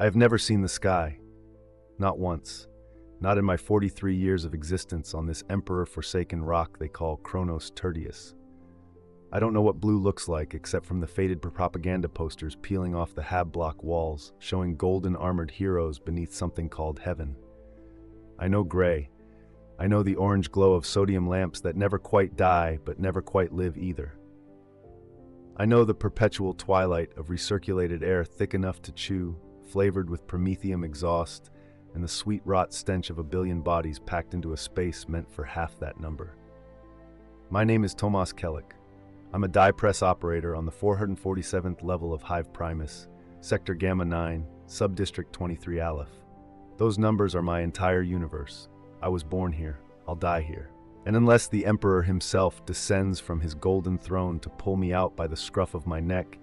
I have never seen the sky. Not once. Not in my 43 years of existence on this emperor-forsaken rock they call Kronos Tertius. I don't know what blue looks like except from the faded propaganda posters peeling off the hab block walls, showing golden armored heroes beneath something called heaven. I know gray. I know the orange glow of sodium lamps that never quite die but never quite live either. I know the perpetual twilight of recirculated air thick enough to chew, flavored with promethium exhaust, and the sweet rot stench of a billion bodies packed into a space meant for half that number. My name is Tomas Kellick. I'm a die press operator on the 447th level of Hive Primus, Sector Gamma 9, Subdistrict 23 Aleph. Those numbers are my entire universe. I was born here. I'll die here. And unless the Emperor himself descends from his golden throne to pull me out by the scruff of my neck,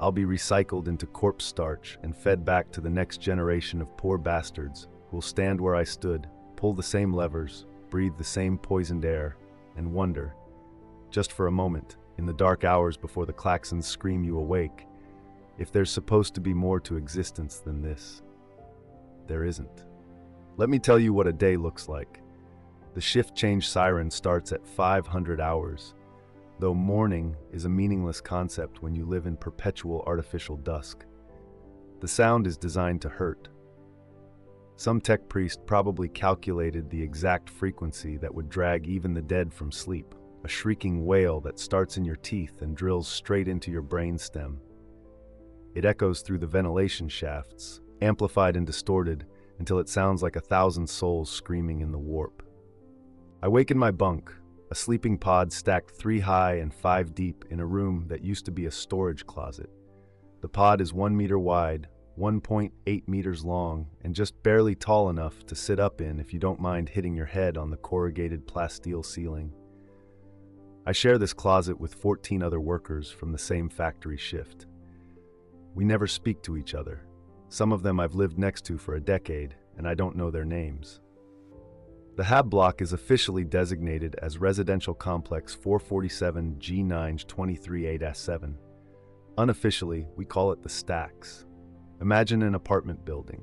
I'll be recycled into corpse starch and fed back to the next generation of poor bastards who will stand where I stood, pull the same levers, breathe the same poisoned air, and wonder, just for a moment, in the dark hours before the klaxons scream you awake, if there's supposed to be more to existence than this. There isn't. Let me tell you what a day looks like. The shift change siren starts at 500 hours, though morning is a meaningless concept when you live in perpetual artificial dusk. The sound is designed to hurt. Some tech priest probably calculated the exact frequency that would drag even the dead from sleep, a shrieking wail that starts in your teeth and drills straight into your brainstem. It echoes through the ventilation shafts, amplified and distorted until it sounds like 1,000 souls screaming in the warp. I wake in my bunk, a sleeping pod stacked 3 high and 5 deep in a room that used to be a storage closet. The pod is 1 meter wide, 1.8 meters long, and just barely tall enough to sit up in if you don't mind hitting your head on the corrugated plasteel ceiling. I share this closet with 14 other workers from the same factory shift. We never speak to each other. Some of them I've lived next to for a decade, and I don't know their names. The Hab block is officially designated as Residential Complex 447 G9 23A-7. Unofficially, we call it the Stacks. Imagine an apartment building.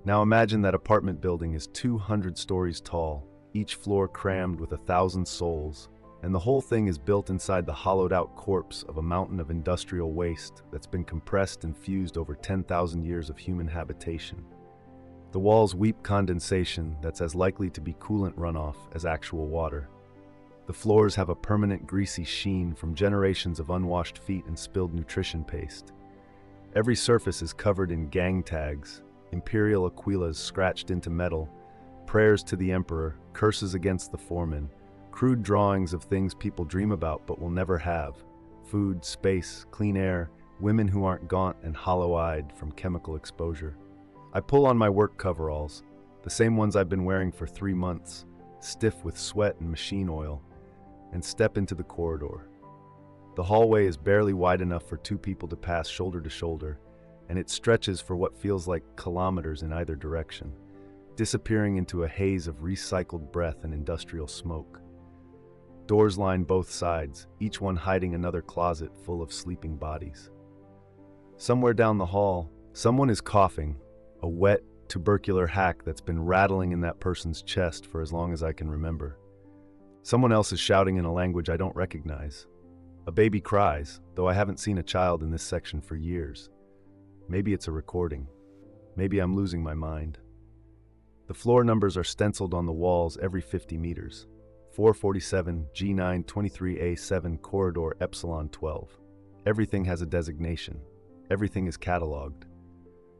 Now imagine that apartment building is 200 stories tall, each floor crammed with 1,000 souls, and the whole thing is built inside the hollowed-out corpse of a mountain of industrial waste that's been compressed and fused over 10,000 years of human habitation. The walls weep condensation that's as likely to be coolant runoff as actual water. The floors have a permanent greasy sheen from generations of unwashed feet and spilled nutrition paste. Every surface is covered in gang tags, imperial aquilas scratched into metal, prayers to the emperor, curses against the foreman, crude drawings of things people dream about but will never have: food, space, clean air, women who aren't gaunt and hollow-eyed from chemical exposure. I pull on my work coveralls, the same ones I've been wearing for 3 months, stiff with sweat and machine oil, and step into the corridor. The hallway is barely wide enough for 2 people to pass shoulder to shoulder, and it stretches for what feels like kilometers in either direction, disappearing into a haze of recycled breath and industrial smoke. Doors line both sides, each one hiding another closet full of sleeping bodies. Somewhere down the hall, someone is coughing, a wet, tubercular hack that's been rattling in that person's chest for as long as I can remember. Someone else is shouting in a language I don't recognize. A baby cries, though I haven't seen a child in this section for years. Maybe it's a recording. Maybe I'm losing my mind. The floor numbers are stenciled on the walls every 50 meters. 447 G9 23A7 Corridor Epsilon 12. Everything has a designation. Everything is cataloged.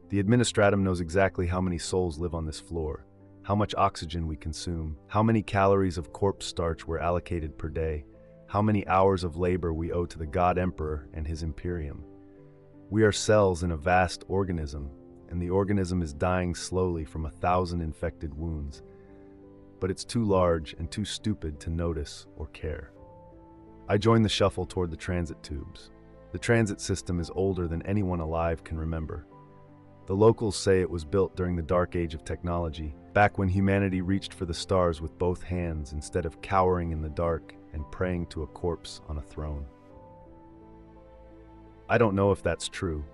The administratum knows exactly how many souls live on this floor, how much oxygen we consume, how many calories of corpse starch were allocated per day, how many hours of labor we owe to the God Emperor and his Imperium. We are cells in a vast organism, and the organism is dying slowly from 1,000 infected wounds. But it's too large and too stupid to notice or care. I join the shuffle toward the transit tubes. The transit system is older than anyone alive can remember. The locals say it was built during the dark age of technology, back when humanity reached for the stars with both hands instead of cowering in the dark and praying to a corpse on a throne. I don't know if that's true.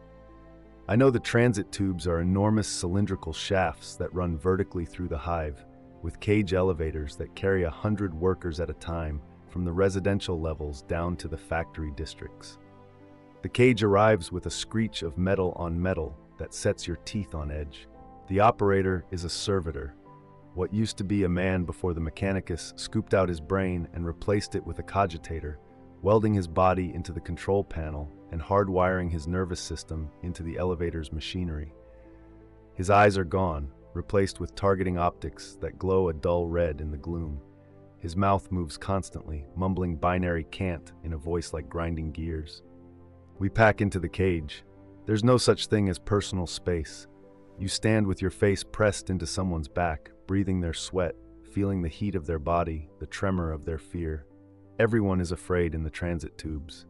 I know the transit tubes are enormous cylindrical shafts that run vertically through the hive, with cage elevators that carry 100 workers at a time from the residential levels down to the factory districts. The cage arrives with a screech of metal on metal that sets your teeth on edge. The operator is a servitor. What used to be a man before the Mechanicus scooped out his brain and replaced it with a cogitator, welding his body into the control panel and hardwiring his nervous system into the elevator's machinery. His eyes are gone, replaced with targeting optics that glow a dull red in the gloom. His mouth moves constantly, mumbling binary cant in a voice like grinding gears. We pack into the cage. There's no such thing as personal space. You stand with your face pressed into someone's back, breathing their sweat, feeling the heat of their body, the tremor of their fear. Everyone is afraid in the transit tubes.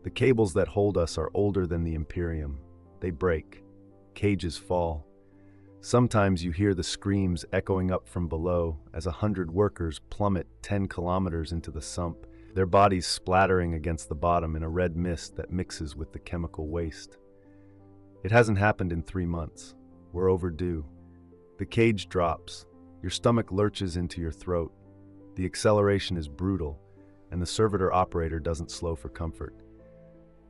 The cables that hold us are older than the Imperium. They break. Cages fall. Sometimes you hear the screams echoing up from below as 100 workers plummet 10 kilometers into the sump, their bodies splattering against the bottom in a red mist that mixes with the chemical waste. It hasn't happened in 3 months. We're overdue. The cage drops. Your stomach lurches into your throat. The acceleration is brutal, and the servitor operator doesn't slow for comfort.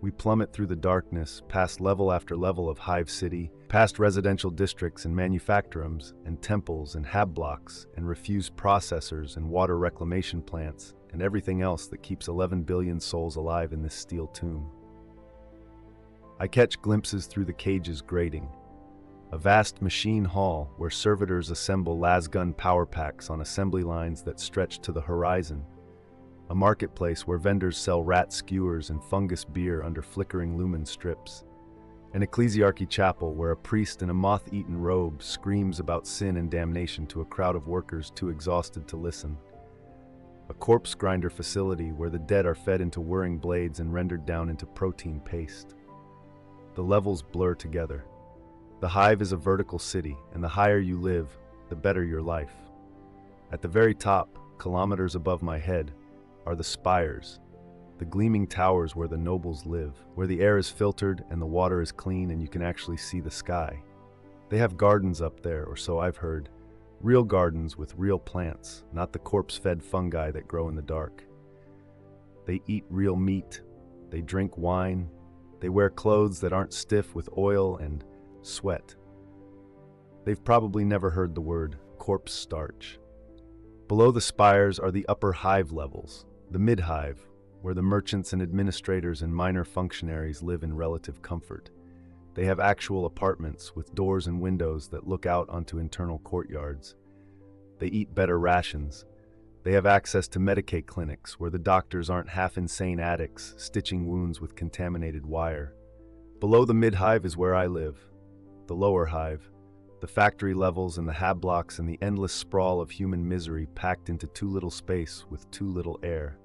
We plummet through the darkness, past level after level of Hive City, past residential districts and manufactorums, and temples and hab blocks, and refuse processors and water reclamation plants, and everything else that keeps 11 billion souls alive in this steel tomb. I catch glimpses through the cage's grating. A vast machine hall where servitors assemble lasgun power packs on assembly lines that stretch to the horizon. A marketplace where vendors sell rat skewers and fungus beer under flickering lumen strips. An ecclesiarchy chapel where a priest in a moth-eaten robe screams about sin and damnation to a crowd of workers too exhausted to listen. A corpse grinder facility where the dead are fed into whirring blades and rendered down into protein paste. The levels blur together. The Hive is a vertical city, and the higher you live, the better your life. At the very top, kilometers above my head, are the spires, the gleaming towers where the nobles live, where the air is filtered and the water is clean and you can actually see the sky. They have gardens up there, or so I've heard. Real gardens with real plants, not the corpse-fed fungi that grow in the dark. They eat real meat, they drink wine, they wear clothes that aren't stiff with oil and sweat. They've probably never heard the word corpse starch. Below the spires are the upper hive levels, the mid-hive, where the merchants and administrators and minor functionaries live in relative comfort. They have actual apartments with doors and windows that look out onto internal courtyards. They eat better rations. They have access to Medicaid clinics where the doctors aren't half-insane addicts stitching wounds with contaminated wire. Below the mid-hive is where I live, the lower hive, the factory levels and the hab blocks and the endless sprawl of human misery packed into too little space with too little air.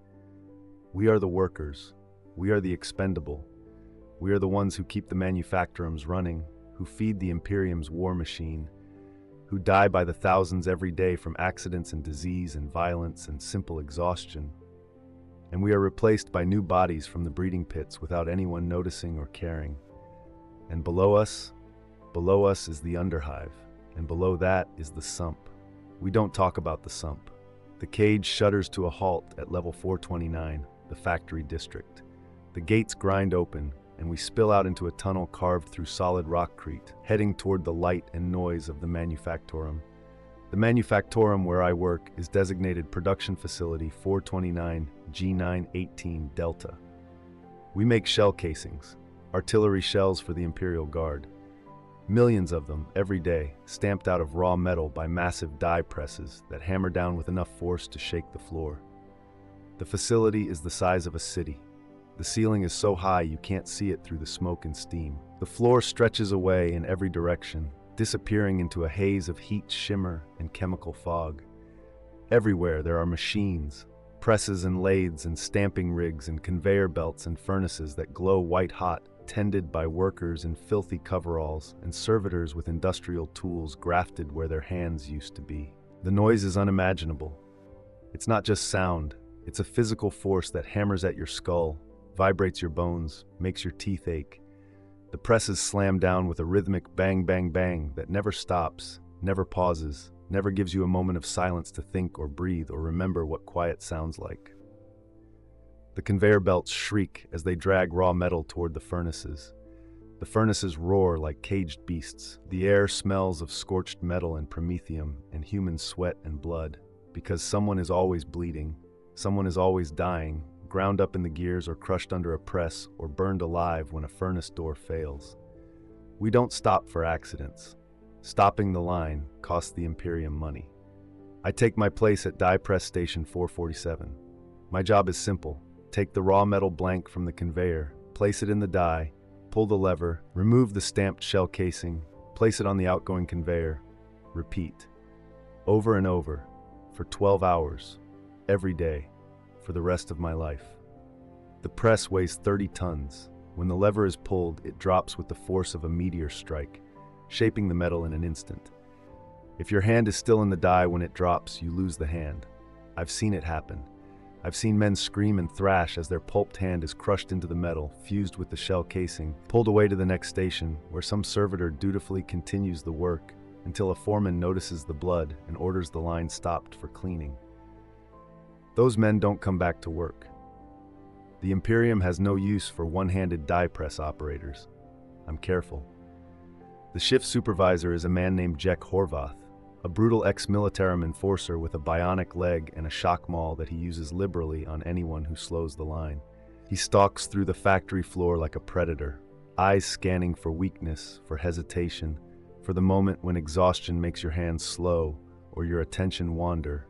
We are the workers. We are the expendable. We are the ones who keep the manufactorums running, who feed the Imperium's war machine, who die by the thousands every day from accidents and disease and violence and simple exhaustion. And we are replaced by new bodies from the breeding pits without anyone noticing or caring. And below us is the underhive, and below that is the sump. We don't talk about the sump. The cage shudders to a halt at level 429, the factory district. The gates grind open, and we spill out into a tunnel carved through solid rockcrete, heading toward the light and noise of the manufactorum. The manufactorum where I work is designated Production Facility 429 G918 Delta. We make shell casings, artillery shells for the Imperial Guard. Millions of them every day, stamped out of raw metal by massive die presses that hammer down with enough force to shake the floor. The facility is the size of a city. The ceiling is so high you can't see it through the smoke and steam. The floor stretches away in every direction, disappearing into a haze of heat, shimmer, and chemical fog. Everywhere there are machines, presses and lathes and stamping rigs and conveyor belts and furnaces that glow white-hot, tended by workers in filthy coveralls and servitors with industrial tools grafted where their hands used to be. The noise is unimaginable. It's not just sound, it's a physical force that hammers at your skull, vibrates your bones, makes your teeth ache. The presses slam down with a rhythmic bang, bang, bang that never stops, never pauses, never gives you a moment of silence to think or breathe or remember what quiet sounds like. The conveyor belts shriek as they drag raw metal toward the furnaces. The furnaces roar like caged beasts. The air smells of scorched metal and promethium and human sweat and blood, because someone is always bleeding, someone is always dying, ground up in the gears or crushed under a press or burned alive when a furnace door fails. We don't stop for accidents. Stopping the line costs the Imperium money. I take my place at die press station 447. My job is simple. Take the raw metal blank from the conveyor, place it in the die, pull the lever, remove the stamped shell casing, place it on the outgoing conveyor, repeat. Over and over, for 12 hours, every day, for the rest of my life. The press weighs 30 tons. When the lever is pulled, it drops with the force of a meteor strike, shaping the metal in an instant. If your hand is still in the die when it drops, you lose the hand. I've seen it happen. I've seen men scream and thrash as their pulped hand is crushed into the metal, fused with the shell casing, pulled away to the next station, where some servitor dutifully continues the work until a foreman notices the blood and orders the line stopped for cleaning. Those men don't come back to work. The Imperium has no use for one-handed die press operators. I'm careful. The shift supervisor is a man named Jek Horvath, a brutal ex-militarum enforcer with a bionic leg and a shock maul that he uses liberally on anyone who slows the line. He stalks through the factory floor like a predator, eyes scanning for weakness, for hesitation, for the moment when exhaustion makes your hands slow or your attention wander.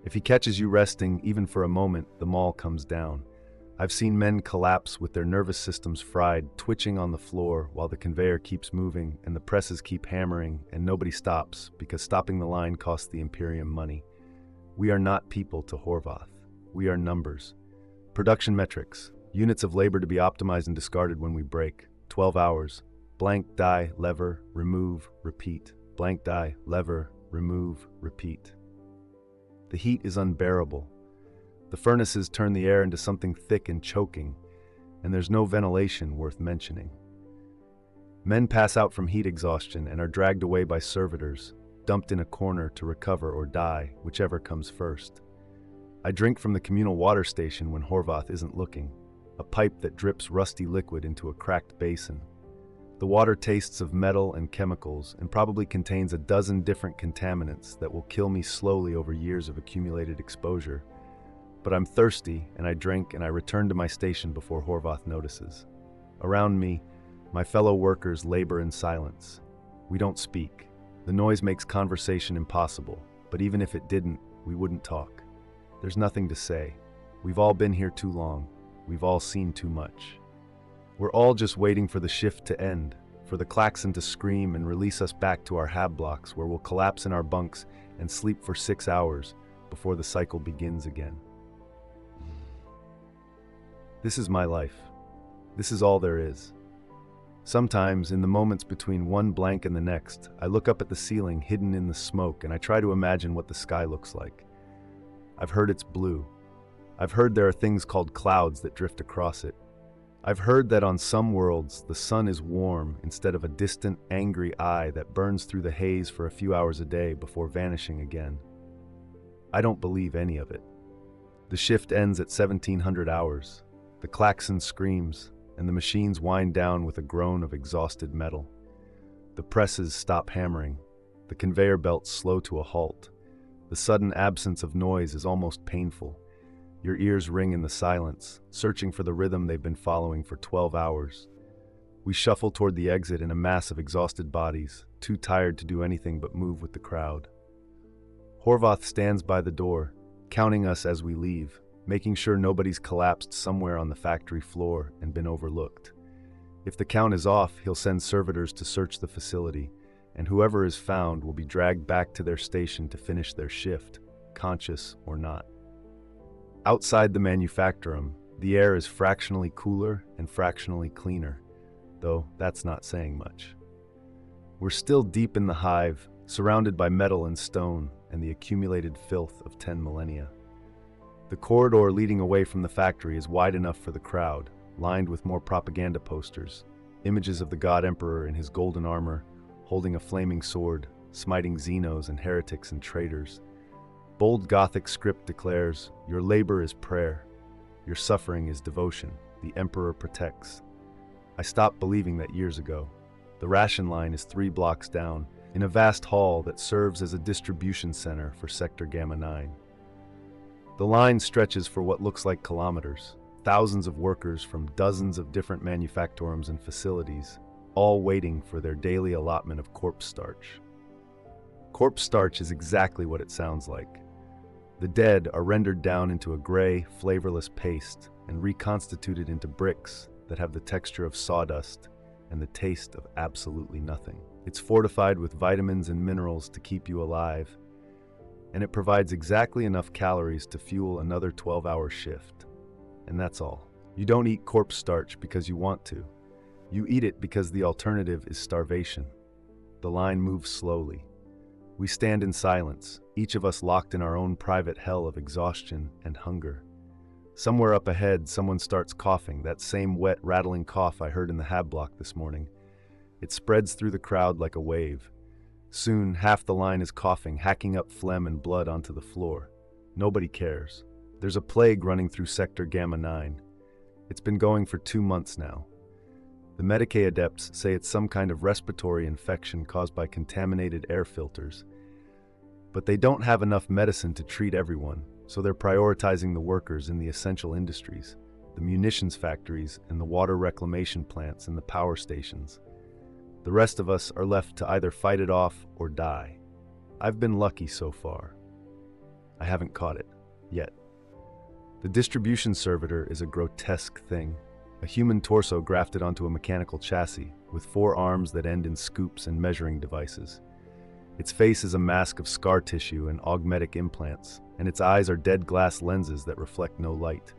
If he catches you resting, even for a moment, the maul comes down. I've seen men collapse with their nervous systems fried, twitching on the floor while the conveyor keeps moving and the presses keep hammering and nobody stops because stopping the line costs the Imperium money. We are not people to Horvath. We are numbers. Production metrics. Units of labor to be optimized and discarded when we break. 12 hours. Blank die, lever, remove, repeat. Blank die, lever, remove, repeat. The heat is unbearable. The furnaces turn the air into something thick and choking, and there's no ventilation worth mentioning. Men pass out from heat exhaustion and are dragged away by servitors, dumped in a corner to recover or die, whichever comes first. I drink from the communal water station when Horvath isn't looking, a pipe that drips rusty liquid into a cracked basin. The water tastes of metal and chemicals and probably contains a dozen different contaminants that will kill me slowly over years of accumulated exposure. But I'm thirsty, and I drink and I return to my station before Horvath notices. Around me, my fellow workers labor in silence. We don't speak. The noise makes conversation impossible, but even if it didn't, we wouldn't talk. There's nothing to say. We've all been here too long. We've all seen too much. We're all just waiting for the shift to end, for the klaxon to scream and release us back to our hab blocks where we'll collapse in our bunks and sleep for 6 hours before the cycle begins again. This is my life. This is all there is. Sometimes, in the moments between one blank and the next, I look up at the ceiling hidden in the smoke and I try to imagine what the sky looks like. I've heard it's blue. I've heard there are things called clouds that drift across it. I've heard that on some worlds, the sun is warm instead of a distant, angry eye that burns through the haze for a few hours a day before vanishing again. I don't believe any of it. The shift ends at 1700 hours. The klaxon screams, and the machines wind down with a groan of exhausted metal. The presses stop hammering. The conveyor belts slow to a halt. The sudden absence of noise is almost painful. Your ears ring in the silence, searching for the rhythm they've been following for 12 hours. We shuffle toward the exit in a mass of exhausted bodies, too tired to do anything but move with the crowd. Horvath stands by the door, counting us as we leave, making sure nobody's collapsed somewhere on the factory floor and been overlooked. If the count is off, he'll send servitors to search the facility, and whoever is found will be dragged back to their station to finish their shift, conscious or not. Outside the manufactorum, the air is fractionally cooler and fractionally cleaner, though that's not saying much. We're still deep in the hive, surrounded by metal and stone and the accumulated filth of 10 millennia. The corridor leading away from the factory is wide enough for the crowd, lined with more propaganda posters. images of the God Emperor in his golden armor, holding a flaming sword, smiting xenos and heretics and traitors. Bold Gothic script declares, "Your labor is prayer. Your suffering is devotion. The Emperor protects." I stopped believing that years ago. The ration line is 3 blocks down, in a vast hall that serves as a distribution center for Sector Gamma 9. The line stretches for what looks like kilometers. Thousands of workers from dozens of different manufactorums and facilities, all waiting for their daily allotment of corpse starch. Corpse starch is exactly what it sounds like. The dead are rendered down into a gray, flavorless paste and reconstituted into bricks that have the texture of sawdust and the taste of absolutely nothing. It's fortified with vitamins and minerals to keep you alive, and it provides exactly enough calories to fuel another 12-hour shift. And that's all. You don't eat corpse starch because you want to. You eat it because the alternative is starvation. The line moves slowly. We stand in silence, each of us locked in our own private hell of exhaustion and hunger. Somewhere up ahead, someone starts coughing, that same wet, rattling cough I heard in the hab block this morning. It spreads through the crowd like a wave. Soon, half the line is coughing, hacking up phlegm and blood onto the floor. Nobody cares. There's a plague running through Sector Gamma 9. It's been going for 2 months now. The Medicae adepts say it's some kind of respiratory infection caused by contaminated air filters. But they don't have enough medicine to treat everyone, so they're prioritizing the workers in the essential industries, the munitions factories and the water reclamation plants and the power stations. The rest of us are left to either fight it off or die. I've been lucky so far. I haven't caught it, yet. The distribution servitor is a grotesque thing, a human torso grafted onto a mechanical chassis, with 4 arms that end in scoops and measuring devices. Its face is a mask of scar tissue and augmetic implants, and its eyes are dead glass lenses that reflect no light.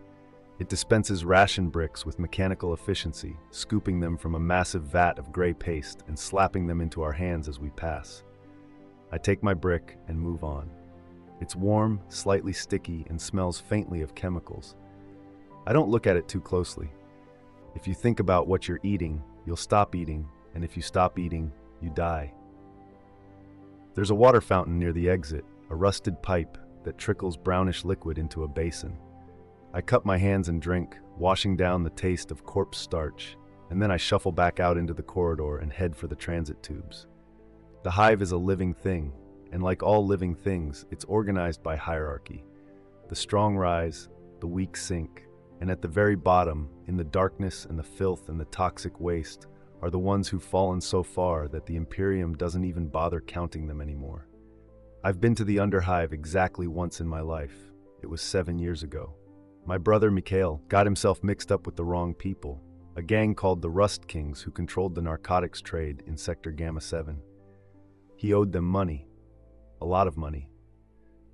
It dispenses ration bricks with mechanical efficiency, scooping them from a massive vat of gray paste and slapping them into our hands as we pass. I take my brick and move on. It's warm, slightly sticky, and smells faintly of chemicals. I don't look at it too closely. If you think about what you're eating, you'll stop eating, and if you stop eating, you die. There's a water fountain near the exit, a rusted pipe that trickles brownish liquid into a basin. I cup my hands and drink, washing down the taste of corpse starch, and then I shuffle back out into the corridor and head for the transit tubes. The hive is a living thing, and like all living things, it's organized by hierarchy. The strong rise, the weak sink, and at the very bottom, in the darkness and the filth and the toxic waste, are the ones who've fallen so far that the Imperium doesn't even bother counting them anymore. I've been to the Underhive exactly once in my life. It was 7 years ago. My brother Mikhail got himself mixed up with the wrong people, a gang called the Rust Kings who controlled the narcotics trade in Sector Gamma 7. He owed them money, a lot of money.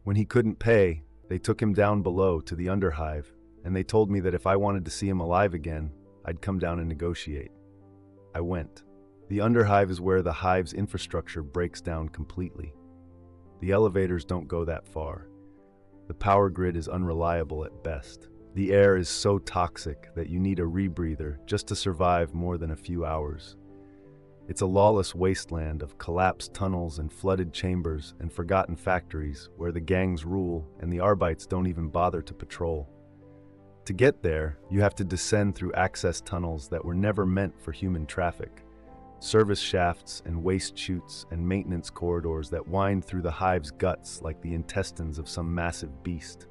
When he couldn't pay, they took him down below to the Underhive, and they told me that if I wanted to see him alive again, I'd come down and negotiate. I went. The Underhive is where the Hive's infrastructure breaks down completely. The elevators don't go that far. The power grid is unreliable at best. The air is so toxic that you need a rebreather just to survive more than a few hours. It's a lawless wasteland of collapsed tunnels and flooded chambers and forgotten factories where the gangs rule and the Arbites don't even bother to patrol. To get there, you have to descend through access tunnels that were never meant for human traffic. Service shafts and waste chutes and maintenance corridors that wind through the Hive's guts like the intestines of some massive beast.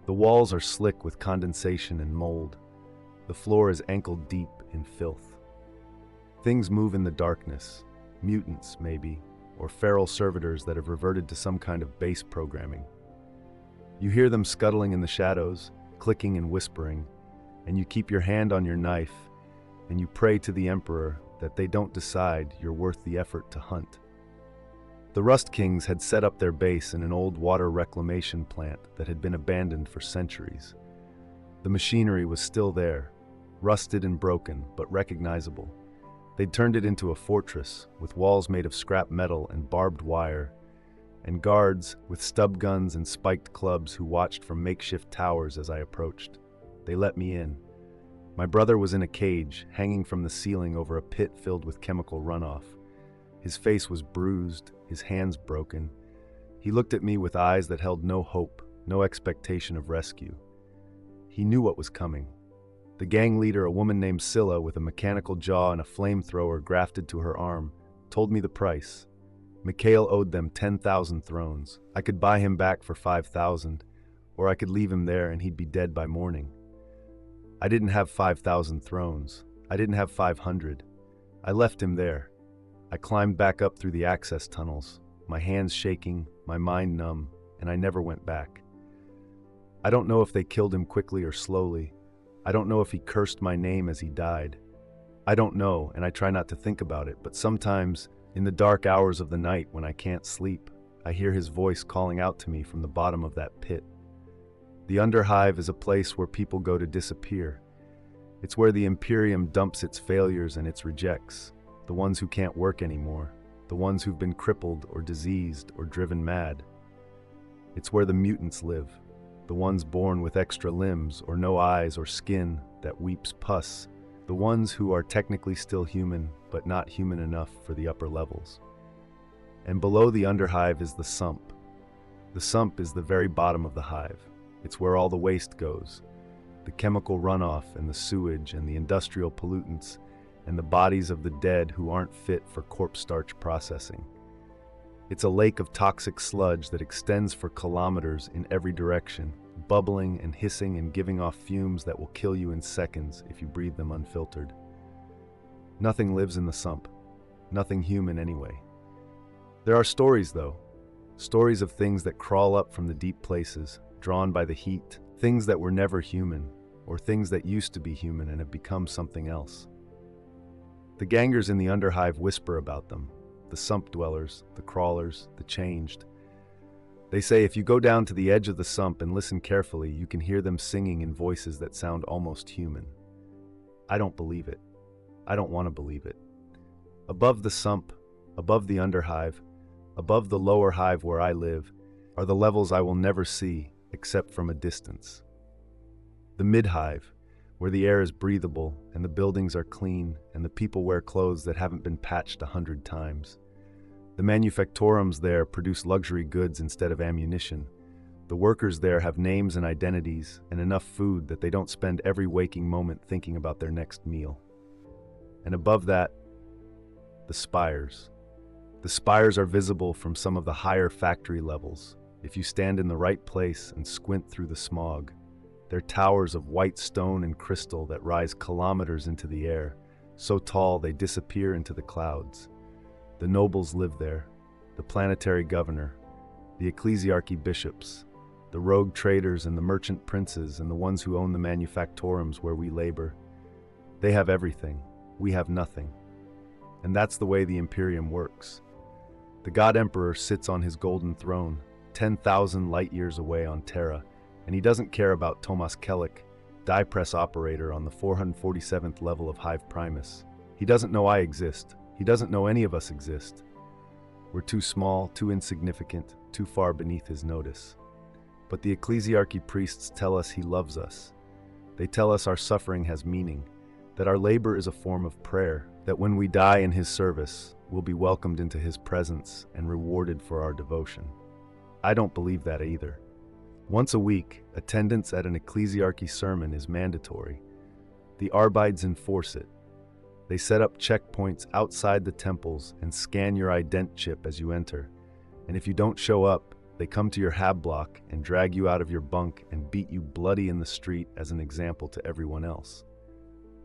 The walls are slick with condensation and mold. The floor is ankle-deep in filth. Things move in the darkness, mutants maybe, or feral servitors that have reverted to some kind of base programming. You hear them scuttling in the shadows, clicking and whispering, and you keep your hand on your knife, and you pray to the Emperor that they don't decide you're worth the effort to hunt. The Rust Kings had set up their base in an old water reclamation plant that had been abandoned for centuries. The machinery was still there, rusted and broken, but recognizable. They'd turned it into a fortress, with walls made of scrap metal and barbed wire, and guards with stub guns and spiked clubs who watched from makeshift towers as I approached. They let me in. My brother was in a cage, hanging from the ceiling over a pit filled with chemical runoff. His face was bruised, his hands broken. He looked at me with eyes that held no hope, no expectation of rescue. He knew what was coming. The gang leader, a woman named Scylla with a mechanical jaw and a flamethrower grafted to her arm, told me the price. Mikhail owed them 10,000 thrones. I could buy him back for 5,000, or I could leave him there and he'd be dead by morning. I didn't have 5,000 thrones. I didn't have 500. I left him there. I climbed back up through the access tunnels, my hands shaking, my mind numb, and I never went back. I don't know if they killed him quickly or slowly. I don't know if he cursed my name as he died. I don't know, and I try not to think about it, but sometimes, in the dark hours of the night when I can't sleep, I hear his voice calling out to me from the bottom of that pit. The Underhive is a place where people go to disappear. It's where the Imperium dumps its failures and its rejects, the ones who can't work anymore, the ones who've been crippled or diseased or driven mad. It's where the mutants live, the ones born with extra limbs or no eyes or skin that weeps pus, the ones who are technically still human but not human enough for the upper levels. And below the Underhive is the Sump. The Sump is the very bottom of the hive. It's where all the waste goes, the chemical runoff and the sewage and the industrial pollutants and the bodies of the dead who aren't fit for corpse starch processing. It's a lake of toxic sludge that extends for kilometers in every direction, bubbling and hissing and giving off fumes that will kill you in seconds if you breathe them unfiltered. Nothing lives in the Sump. Nothing human anyway. There are stories, though. Stories of things that crawl up from the deep places, drawn by the heat, things that were never human, or things that used to be human and have become something else. The gangers in the Underhive whisper about them, the Sump dwellers, the crawlers, the changed. They say if you go down to the edge of the Sump and listen carefully, you can hear them singing in voices that sound almost human. I don't believe it. I don't want to believe it. Above the Sump, above the Underhive, above the lower hive where I live, are the levels I will never see except from a distance. The Midhive, where the air is breathable and the buildings are clean and the people wear clothes that haven't been patched 100 times. The manufactorums there produce luxury goods instead of ammunition. The workers there have names and identities and enough food that they don't spend every waking moment thinking about their next meal. And above that, the spires. The spires are visible from some of the higher factory levels. If you stand in the right place and squint through the smog, they're towers of white stone and crystal that rise kilometers into the air, so tall they disappear into the clouds. The nobles live there, the planetary governor, the ecclesiarchy bishops, the rogue traders and the merchant princes and the ones who own the manufactorums where we labor. They have everything, we have nothing. And that's the way the Imperium works. The God Emperor sits on his golden throne, 10,000 light years away on Terra, and he doesn't care about Tomas Kellic, die press operator on the 447th level of Hive Primus. He doesn't know I exist. He doesn't know any of us exist. We're too small, too insignificant, too far beneath his notice. But the ecclesiarchy priests tell us he loves us. They tell us our suffering has meaning, that our labor is a form of prayer, that when we die in his service, we'll be welcomed into his presence and rewarded for our devotion. I don't believe that either. Once a week, attendance at an ecclesiarchy sermon is mandatory. The Arbides enforce it. They set up checkpoints outside the temples and scan your ident chip as you enter. And if you don't show up, they come to your hab block and drag you out of your bunk and beat you bloody in the street as an example to everyone else.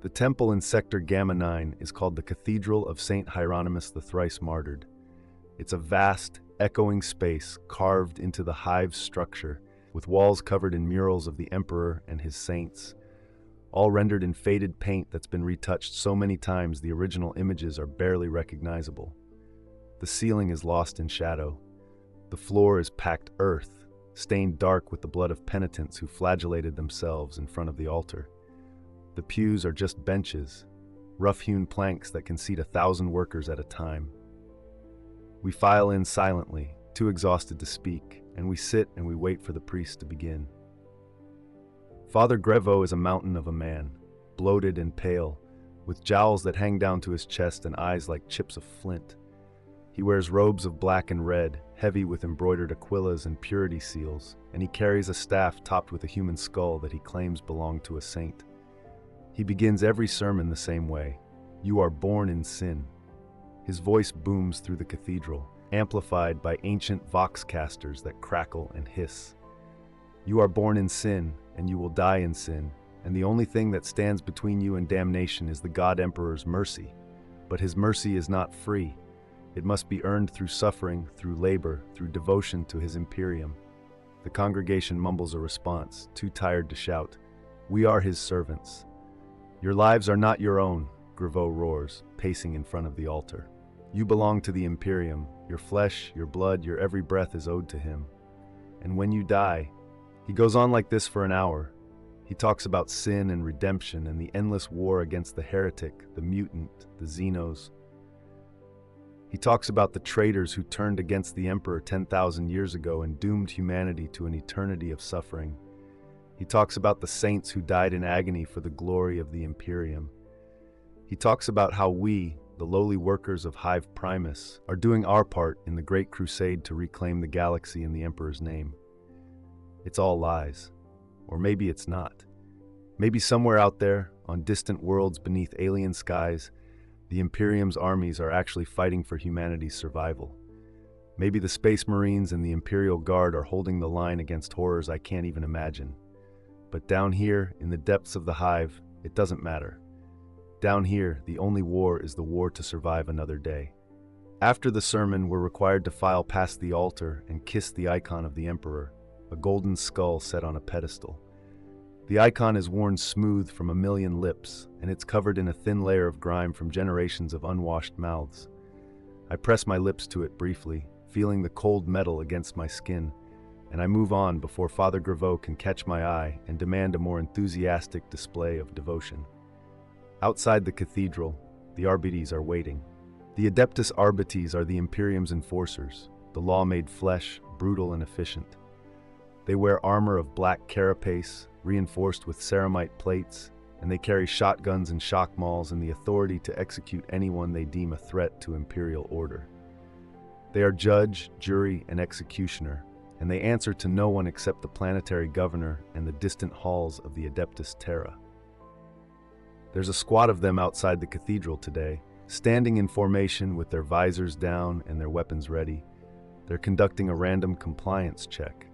The temple in Sector Gamma 9 is called the Cathedral of St. Hieronymus the Thrice Martyred. It's a vast, echoing space carved into the hive's structure, with walls covered in murals of the Emperor and his saints, all rendered in faded paint that's been retouched so many times the original images are barely recognizable. The ceiling is lost in shadow. The floor is packed earth, stained dark with the blood of penitents who flagellated themselves in front of the altar. The pews are just benches, rough-hewn planks that can seat 1,000 workers at a time. We file in silently, too exhausted to speak, and we sit and we wait for the priest to begin. Father Grevo is a mountain of a man, bloated and pale, with jowls that hang down to his chest and eyes like chips of flint. He wears robes of black and red, heavy with embroidered aquillas and purity seals, and he carries a staff topped with a human skull that he claims belonged to a saint. He begins every sermon the same way: "You are born in sin." His voice booms through the cathedral, amplified by ancient voxcasters that crackle and hiss. You are born in sin, and you will die in sin, and the only thing that stands between you and damnation is the God Emperor's mercy. But his mercy is not free. It must be earned through suffering, through labor, through devotion to his Imperium. The congregation mumbles a response, too tired to shout. We are his servants. Your lives are not your own, Graveau roars, pacing in front of the altar. You belong to the Imperium. Your flesh, your blood, your every breath is owed to him. And when you die, he goes on like this for an hour. He talks about sin and redemption and the endless war against the heretic, the mutant, the xenos. He talks about the traitors who turned against the Emperor 10,000 years ago and doomed humanity to an eternity of suffering. He talks about the saints who died in agony for the glory of the Imperium. He talks about how we, the lowly workers of Hive Primus, are doing our part in the great crusade to reclaim the galaxy in the Emperor's name. It's all lies. Or maybe it's not. Maybe somewhere out there, on distant worlds beneath alien skies, the Imperium's armies are actually fighting for humanity's survival. Maybe the Space Marines and the Imperial Guard are holding the line against horrors I can't even imagine. But down here, in the depths of the Hive, it doesn't matter. Down here, the only war is the war to survive another day. After the sermon, we're required to file past the altar and kiss the icon of the Emperor, a golden skull set on a pedestal. The icon is worn smooth from a million lips, and it's covered in a thin layer of grime from generations of unwashed mouths. I press my lips to it briefly, feeling the cold metal against my skin, and I move on before Father Graveau can catch my eye and demand a more enthusiastic display of devotion. Outside the cathedral, the Arbites are waiting. The Adeptus Astartes are the Imperium's enforcers, the law made flesh, brutal and efficient. They wear armor of black carapace, reinforced with ceramite plates, and they carry shotguns and shock mauls and the authority to execute anyone they deem a threat to imperial order. They are judge, jury, and executioner, and they answer to no one except the planetary governor and the distant halls of the Adeptus Terra. There's a squad of them outside the cathedral today, standing in formation with their visors down and their weapons ready. They're conducting a random compliance check.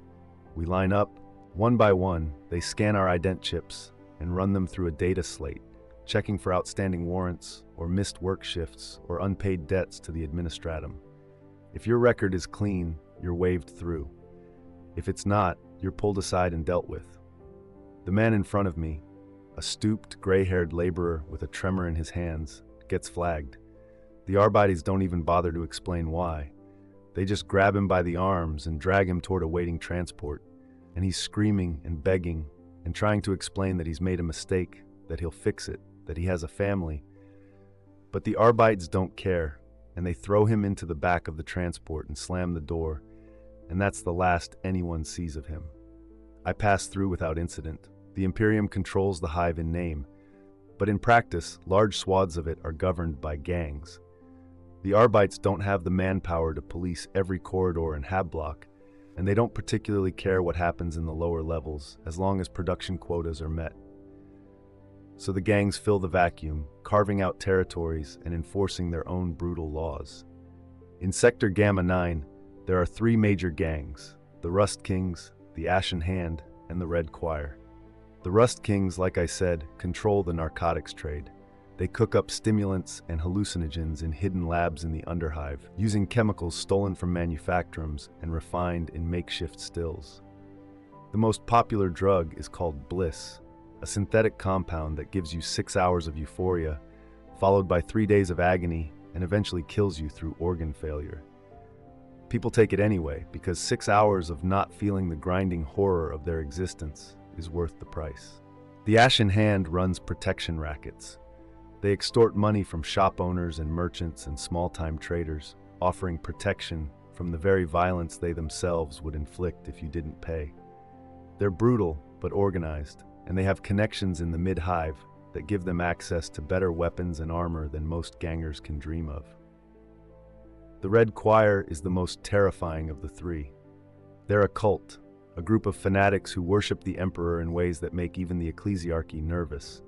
We line up. One by one, they scan our ident chips and run them through a data slate, checking for outstanding warrants or missed work shifts or unpaid debts to the administratum. If your record is clean, you're waved through. If it's not, you're pulled aside and dealt with. The man in front of me, a stooped, gray-haired laborer with a tremor in his hands, gets flagged. The Arbites don't even bother to explain why. They just grab him by the arms and drag him toward a waiting transport. And he's screaming and begging and trying to explain that he's made a mistake, that he'll fix it, that he has a family. But the Arbites don't care, and they throw him into the back of the transport and slam the door, and that's the last anyone sees of him. I pass through without incident. The Imperium controls the Hive in name, but in practice, large swaths of it are governed by gangs. The Arbites don't have the manpower to police every corridor and hab block, and they don't particularly care what happens in the lower levels as long as production quotas are met. So the gangs fill the vacuum, carving out territories and enforcing their own brutal laws. In Sector Gamma 9, there are three major gangs: the Rust Kings, the Ashen Hand, and the Red Choir. The Rust Kings, like I said, control the narcotics trade. They cook up stimulants and hallucinogens in hidden labs in the Underhive, using chemicals stolen from manufactorums and refined in makeshift stills. The most popular drug is called Bliss, a synthetic compound that gives you 6 hours of euphoria, followed by 3 days of agony, and eventually kills you through organ failure. People take it anyway, because 6 hours of not feeling the grinding horror of their existence is worth the price. The Ashen Hand runs protection rackets. They extort money from shop owners and merchants and small-time traders, offering protection from the very violence they themselves would inflict if you didn't pay. They're brutal, but organized, and they have connections in the mid-hive that give them access to better weapons and armor than most gangers can dream of. The Red Choir is the most terrifying of the three. They're a cult, a group of fanatics who worship the Emperor in ways that make even the ecclesiarchy nervous.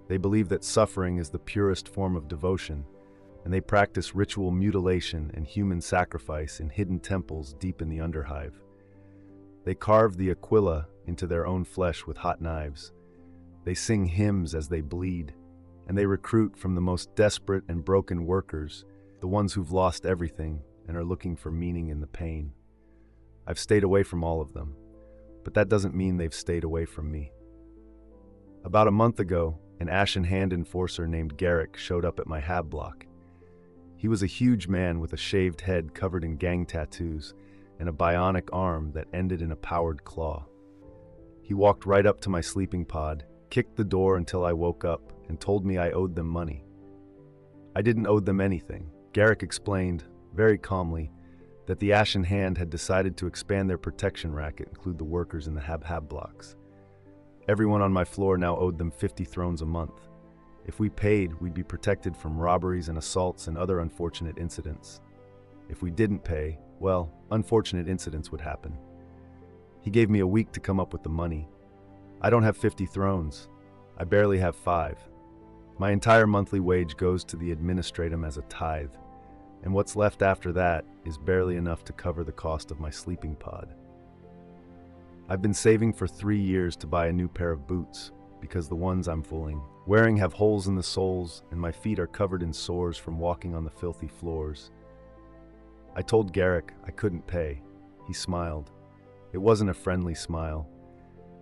They believe that suffering is the purest form of devotion, and they practice ritual mutilation and human sacrifice in hidden temples deep in the Underhive. They carve the Aquila into their own flesh with hot knives. They sing hymns as they bleed, and they recruit from the most desperate and broken workers, the ones who've lost everything and are looking for meaning in the pain. I've stayed away from all of them, but that doesn't mean they've stayed away from me. About a month ago, an Ashen Hand enforcer named Garrick showed up at my hab block. He was a huge man with a shaved head covered in gang tattoos and a bionic arm that ended in a powered claw. He walked right up to my sleeping pod, kicked the door until I woke up, and told me I owed them money. I didn't owe them anything. Garrick explained, very calmly, that the Ashen Hand had decided to expand their protection racket, include the workers in the hab blocks. Everyone on my floor now owed them 50 thrones a month. If we paid, we'd be protected from robberies and assaults and other unfortunate incidents. If we didn't pay, well, unfortunate incidents would happen. He gave me a week to come up with the money. I don't have 50 thrones. I barely have 5. My entire monthly wage goes to the administratum as a tithe, and what's left after that is barely enough to cover the cost of my sleeping pod. I've been saving for 3 years to buy a new pair of boots, because the ones I'm wearing have holes in the soles, and my feet are covered in sores from walking on the filthy floors. I told Garrick I couldn't pay. He smiled. It wasn't a friendly smile.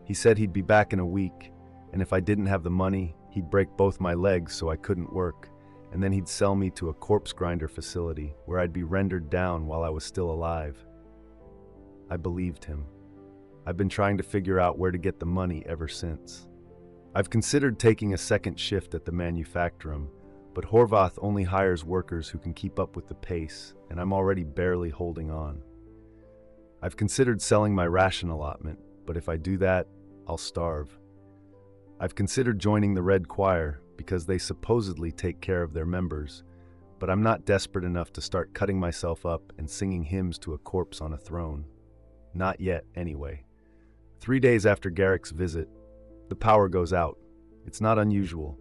He said he'd be back in a week, and if I didn't have the money, he'd break both my legs so I couldn't work, and then he'd sell me to a corpse grinder facility where I'd be rendered down while I was still alive. I believed him. I've been trying to figure out where to get the money ever since. I've considered taking a second shift at the manufactorum, but Horvath only hires workers who can keep up with the pace, and I'm already barely holding on. I've considered selling my ration allotment, but if I do that, I'll starve. I've considered joining the Red Choir because they supposedly take care of their members, but I'm not desperate enough to start cutting myself up and singing hymns to a corpse on a throne. Not yet, anyway. 3 days after Garrick's visit, the power goes out. It's not unusual.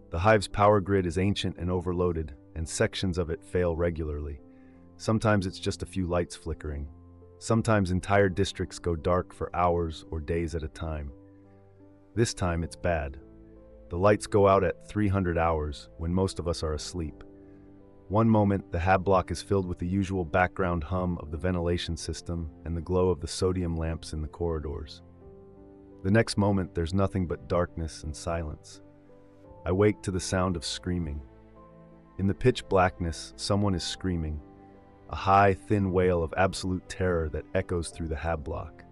The Hive's power grid is ancient and overloaded, and sections of it fail regularly. Sometimes it's just a few lights flickering. Sometimes entire districts go dark for hours or days at a time. This time it's bad. The lights go out at 300 hours when most of us are asleep. One moment, the hab block is filled with the usual background hum of the ventilation system and the glow of the sodium lamps in the corridors. The next moment, there's nothing but darkness and silence. I wake to the sound of screaming. In the pitch blackness, someone is screaming, a high, thin wail of absolute terror that echoes through the hab block.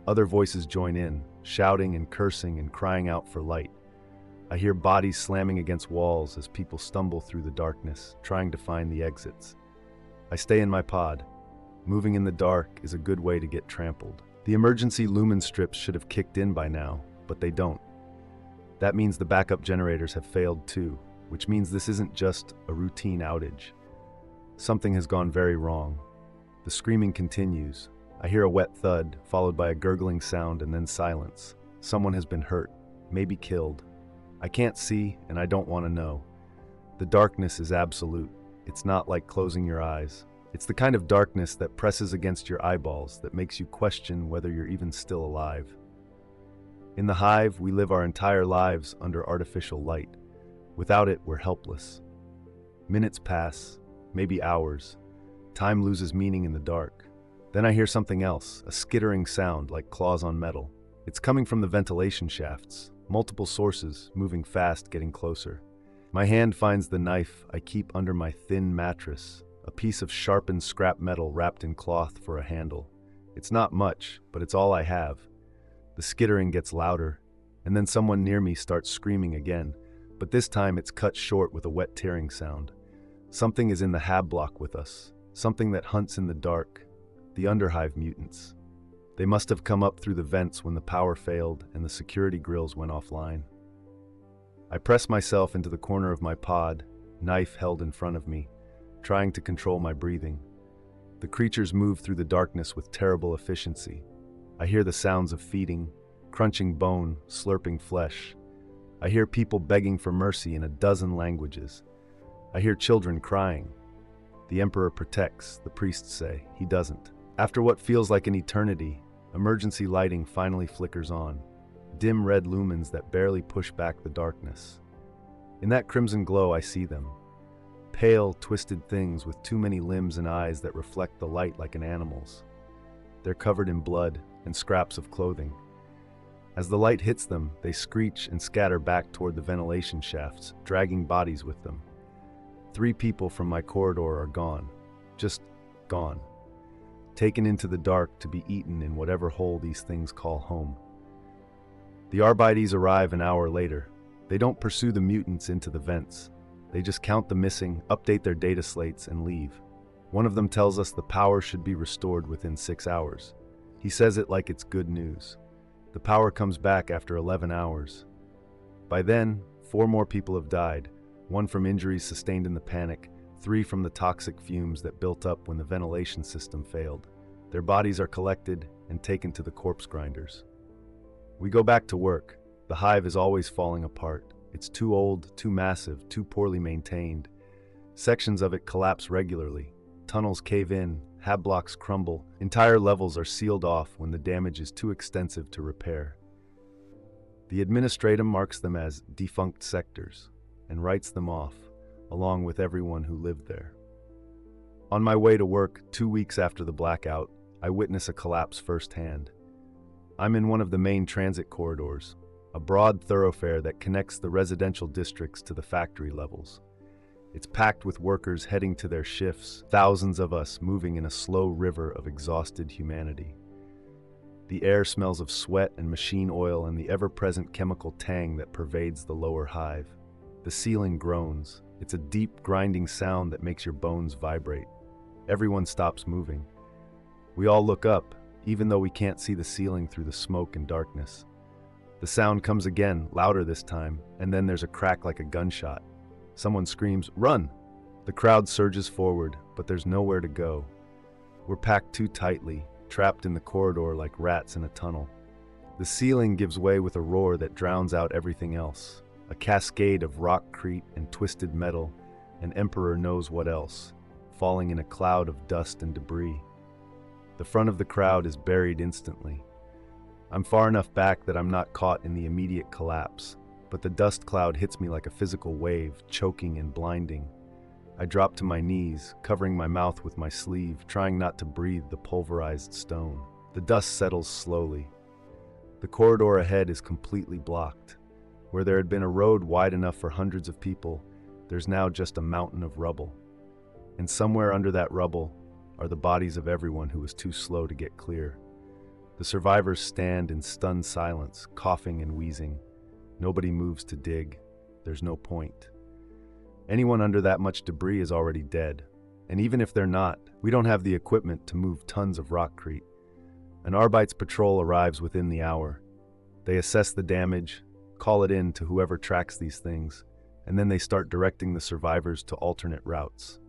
Other voices join in, shouting and cursing and crying out for light. I hear bodies slamming against walls as people stumble through the darkness, trying to find the exits. I stay in my pod. Moving in the dark is a good way to get trampled. The emergency lumen strips should have kicked in by now, but they don't. That means the backup generators have failed too, which means this isn't just a routine outage. Something has gone very wrong. The screaming continues. I hear a wet thud, followed by a gurgling sound and then silence. Someone has been hurt, maybe killed. I can't see, and I don't want to know. The darkness is absolute. It's not like closing your eyes. It's the kind of darkness that presses against your eyeballs that makes you question whether you're even still alive. In the Hive, we live our entire lives under artificial light. Without it, we're helpless. Minutes pass, maybe hours. Time loses meaning in the dark. Then I hear something else, a skittering sound like claws on metal. It's coming from the ventilation shafts. Multiple sources, moving fast, getting closer. My hand finds the knife I keep under my thin mattress, a piece of sharpened scrap metal wrapped in cloth for a handle. It's not much, but it's all I have. The skittering gets louder, and then someone near me starts screaming again, but this time it's cut short with a wet tearing sound. Something is in the hab block with us, something that hunts in the dark, the Underhive mutants. They must have come up through the vents when the power failed and the security grills went offline. I press myself into the corner of my pod, knife held in front of me, trying to control my breathing. The creatures move through the darkness with terrible efficiency. I hear the sounds of feeding, crunching bone, slurping flesh. I hear people begging for mercy in a dozen languages. I hear children crying. The Emperor protects, the priests say. He doesn't. After what feels like an eternity, emergency lighting finally flickers on. Dim red lumens that barely push back the darkness. In that crimson glow, I see them. Pale, twisted things with too many limbs and eyes that reflect the light like an animal's. They're covered in blood and scraps of clothing. As the light hits them, they screech and scatter back toward the ventilation shafts, dragging bodies with them. 3 people from my corridor are gone. Just gone. Taken into the dark to be eaten in whatever hole these things call home. The Arbites arrive an hour later. They don't pursue the mutants into the vents. They just count the missing, update their data slates, and leave. One of them tells us the power should be restored within 6 hours. He says it like it's good news. The power comes back after 11 hours. By then, 4 more people have died, 1 from injuries sustained in the panic, 3 from the toxic fumes that built up when the ventilation system failed. Their bodies are collected and taken to the corpse grinders. We go back to work. The hive is always falling apart. It's too old, too massive, too poorly maintained. Sections of it collapse regularly. Tunnels cave in, hab blocks crumble. Entire levels are sealed off when the damage is too extensive to repair. The Administratum marks them as defunct sectors and writes them off, along with everyone who lived there. On my way to work, 2 weeks after the blackout, I witness a collapse firsthand. I'm in one of the main transit corridors, a broad thoroughfare that connects the residential districts to the factory levels. It's packed with workers heading to their shifts, thousands of us moving in a slow river of exhausted humanity. The air smells of sweat and machine oil and the ever-present chemical tang that pervades the lower hive. The ceiling groans. It's a deep, grinding sound that makes your bones vibrate. Everyone stops moving. We all look up, even though we can't see the ceiling through the smoke and darkness. The sound comes again, louder this time, and then there's a crack like a gunshot. Someone screams, "Run!" The crowd surges forward, but there's nowhere to go. We're packed too tightly, trapped in the corridor like rats in a tunnel. The ceiling gives way with a roar that drowns out everything else. A cascade of rockcrete and twisted metal, and Emperor knows what else, falling in a cloud of dust and debris. The front of the crowd is buried instantly. I'm far enough back that I'm not caught in the immediate collapse, but the dust cloud hits me like a physical wave, choking and blinding. I drop to my knees, covering my mouth with my sleeve, trying not to breathe the pulverized stone. The dust settles slowly. The corridor ahead is completely blocked. Where there had been a road wide enough for hundreds of people, there's now just a mountain of rubble. And somewhere under that rubble are the bodies of everyone who was too slow to get clear. The survivors stand in stunned silence, coughing and wheezing. Nobody moves to dig. There's no point. Anyone under that much debris is already dead. And even if they're not, we don't have the equipment to move tons of rockcrete. An Arbites patrol arrives within the hour. They assess the damage, call it in to whoever tracks these things, and then they start directing the survivors to alternate routes.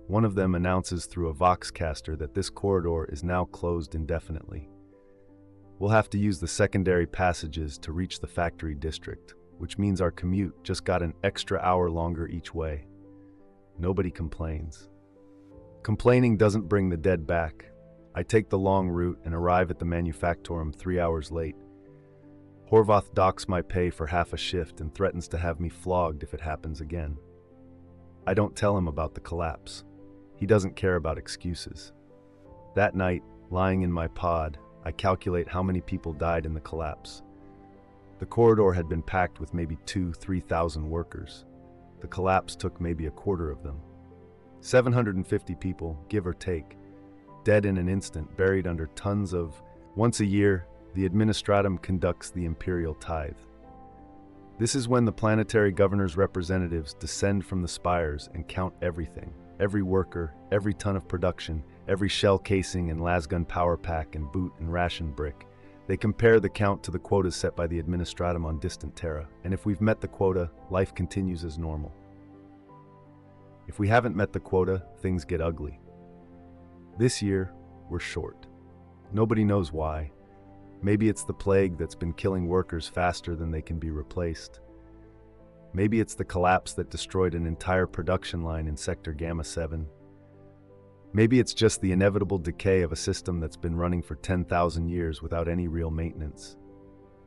One of them announces through a voxcaster that this corridor is now closed indefinitely. We'll have to use the secondary passages to reach the factory district, which means our commute just got an extra hour longer each way. Nobody complains. Complaining doesn't bring the dead back. I take the long route and arrive at the Manufactorum 3 hours late. Horvath docks my pay for half a shift and threatens to have me flogged if it happens again. I don't tell him about the collapse. He doesn't care about excuses. That night, lying in my pod, I calculate how many people died in the collapse. The corridor had been packed with maybe 2,000-3,000 workers. The collapse took maybe a quarter of them. 750 people, give or take, dead in an instant, buried under tons of... Once a year, the Administratum conducts the Imperial Tithe. This is when the planetary governor's representatives descend from the spires and count everything. Every worker, every ton of production, every shell casing and lasgun power pack and boot and ration brick. They compare the count to the quotas set by the Administratum on distant Terra, and if we've met the quota, life continues as normal. If we haven't met the quota, things get ugly. This year, we're short. Nobody knows why. Maybe it's the plague that's been killing workers faster than they can be replaced. Maybe it's the collapse that destroyed an entire production line in Sector Gamma 7. Maybe it's just the inevitable decay of a system that's been running for 10,000 years without any real maintenance.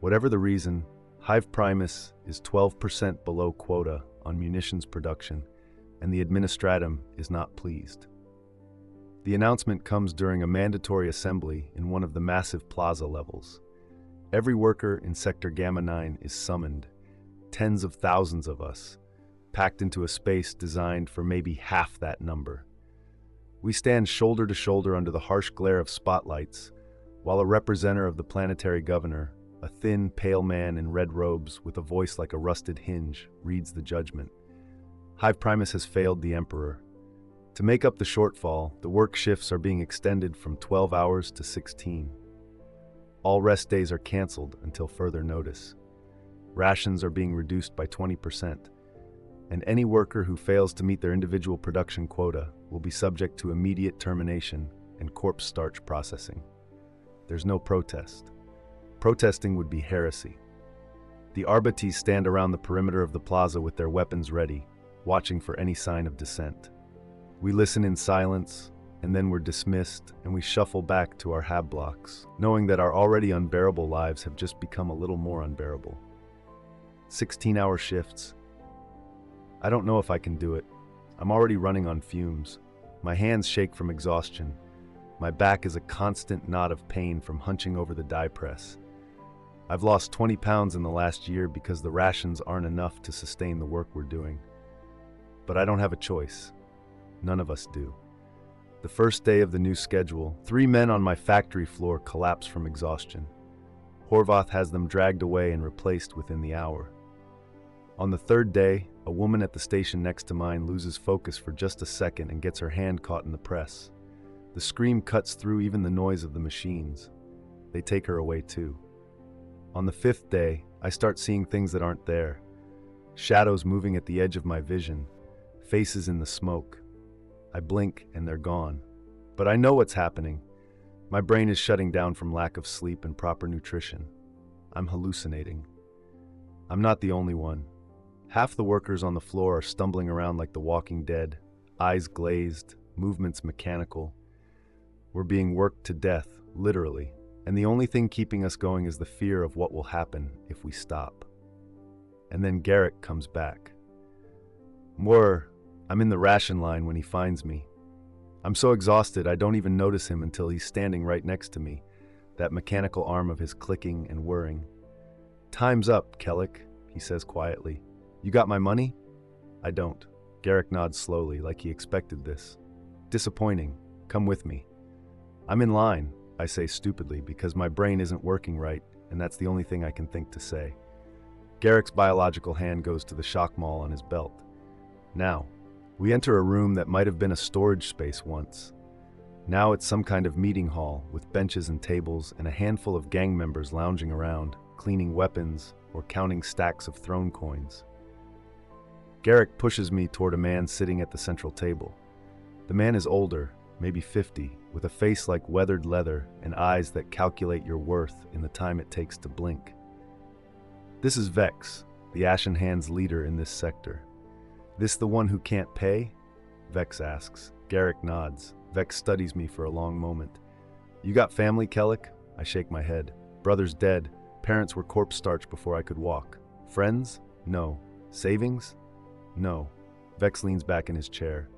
Whatever the reason, Hive Primus is 12% below quota on munitions production, and the Administratum is not pleased. The announcement comes during a mandatory assembly in one of the massive plaza levels. Every worker in Sector Gamma 9 is summoned, tens of thousands of us, packed into a space designed for maybe half that number. We stand shoulder to shoulder under the harsh glare of spotlights, while a representative of the planetary governor, a thin, pale man in red robes with a voice like a rusted hinge, reads the judgment. Hive Primus has failed the Emperor. To make up the shortfall, the work shifts are being extended from 12 hours to 16. All rest days are canceled until further notice. Rations are being reduced by 20%, and any worker who fails to meet their individual production quota will be subject to immediate termination and corpse starch processing. There's no protest. Protesting would be heresy. The Arbates stand around the perimeter of the plaza with their weapons ready, watching for any sign of dissent. We listen in silence, and then we're dismissed, and we shuffle back to our hab blocks, knowing that our already unbearable lives have just become a little more unbearable. 16-hour shifts. I don't know if I can do it. I'm already running on fumes. My hands shake from exhaustion. My back is a constant knot of pain from hunching over the die press. I've lost 20 pounds in the last year because the rations aren't enough to sustain the work we're doing. But I don't have a choice. None of us do. The first day of the new schedule, 3 men on my factory floor collapse from exhaustion. Horvath has them dragged away and replaced within the hour. On the third day, a woman at the station next to mine loses focus for just a second and gets her hand caught in the press. The scream cuts through even the noise of the machines. They take her away too. On the 5th day, I start seeing things that aren't there. Shadows moving at the edge of my vision, faces in the smoke. I blink and they're gone. But I know what's happening. My brain is shutting down from lack of sleep and proper nutrition. I'm hallucinating. I'm not the only one. Half the workers on the floor are stumbling around like the Walking Dead, eyes glazed, movements mechanical. We're being worked to death, literally, and the only thing keeping us going is the fear of what will happen if we stop. And then Garrick comes back. I'm in the ration line when he finds me. I'm so exhausted I don't even notice him until he's standing right next to me, that mechanical arm of his clicking and whirring. "Time's up, Kellic," he says quietly. "You got my money?" I don't. Garrick nods slowly, like he expected this. "Disappointing. Come with me." "I'm in line," I say stupidly, because my brain isn't working right, and that's the only thing I can think to say. Garrick's biological hand goes to the shock maul on his belt. Now, we enter a room that might have been a storage space once. Now it's some kind of meeting hall with benches and tables and a handful of gang members lounging around, cleaning weapons or counting stacks of throne coins. Garrick pushes me toward a man sitting at the central table. The man is older, maybe 50, with a face like weathered leather and eyes that calculate your worth in the time it takes to blink. "This is Vex, the Ashen Hands leader in this sector." "This the one who can't pay?" Vex asks. Garrick nods. Vex studies me for a long moment. "You got family, Kellic?" I shake my head. "Brother's dead. Parents were corpse starch before I could walk. Friends? No. Savings? No." Vex leans back in his chair.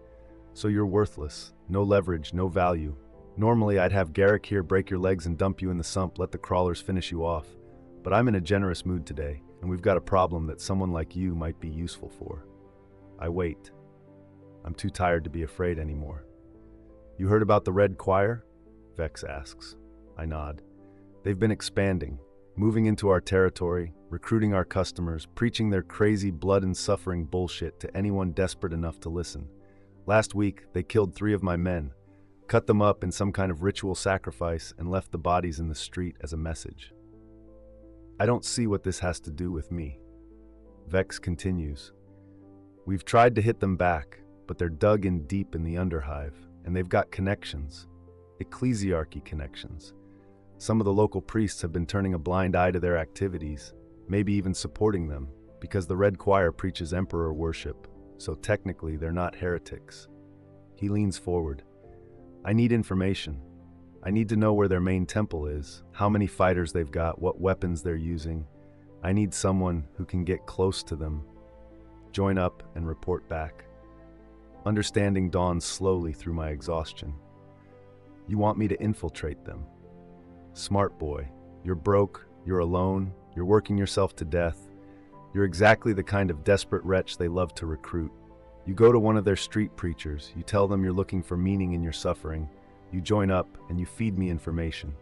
"So you're worthless. No leverage, no value. Normally I'd have Garrick here break your legs and dump you in the sump, let the crawlers finish you off. But I'm in a generous mood today, and we've got a problem that someone like you might be useful for." I wait. I'm too tired to be afraid anymore. "You heard about the Red Choir?" Vex asks. I nod. "They've been expanding, moving into our territory, recruiting our customers, preaching their crazy blood and suffering bullshit to anyone desperate enough to listen. Last week, they killed 3 of my men. cut them up in some kind of ritual sacrifice, and left the bodies in the street as a message. I don't see what this has to do with me. Vex continues. We've tried to hit them back, but they're dug in deep in the Underhive, and they've got connections. Ecclesiarchy connections. Some of the local priests have been turning a blind eye to their activities, maybe even supporting them, because the Red Choir preaches emperor worship, so technically they're not heretics. He leans forward. I need information. I need to know where their main temple is, how many fighters they've got, what weapons they're using. I need someone who can get close to them, join up, and report back. Understanding dawns slowly through my exhaustion. You want me to infiltrate them. Smart boy. You're broke, you're alone, you're working yourself to death. You're exactly the kind of desperate wretch they love to recruit. You go to one of their street preachers, you tell them you're looking for meaning in your suffering, you join up, and you feed me information.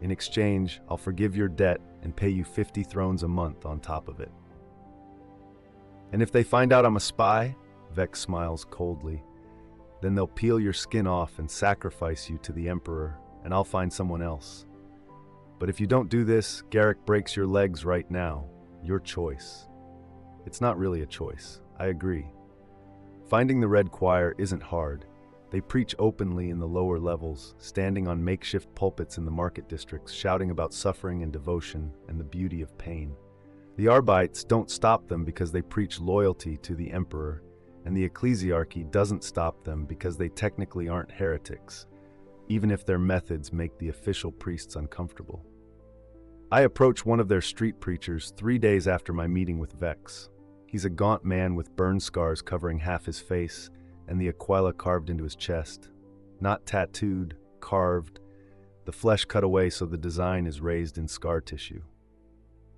In exchange, I'll forgive your debt and pay you 50 thrones a month on top of it. And if they find out I'm a spy, Vex smiles coldly, then they'll peel your skin off and sacrifice you to the Emperor, and I'll find someone else. But if you don't do this, Garrick breaks your legs right now. Your choice. It's not really a choice. I agree. Finding the Red Choir isn't hard. They preach openly in the lower levels, standing on makeshift pulpits in the market districts, shouting about suffering and devotion and the beauty of pain. The Arbites don't stop them because they preach loyalty to the Emperor, and the Ecclesiarchy doesn't stop them because they technically aren't heretics, even if their methods make the official priests uncomfortable. I approach one of their street preachers 3 days after my meeting with Vex. He's a gaunt man with burn scars covering half his face and the Aquila carved into his chest. Not tattooed, carved, the flesh cut away so the design is raised in scar tissue.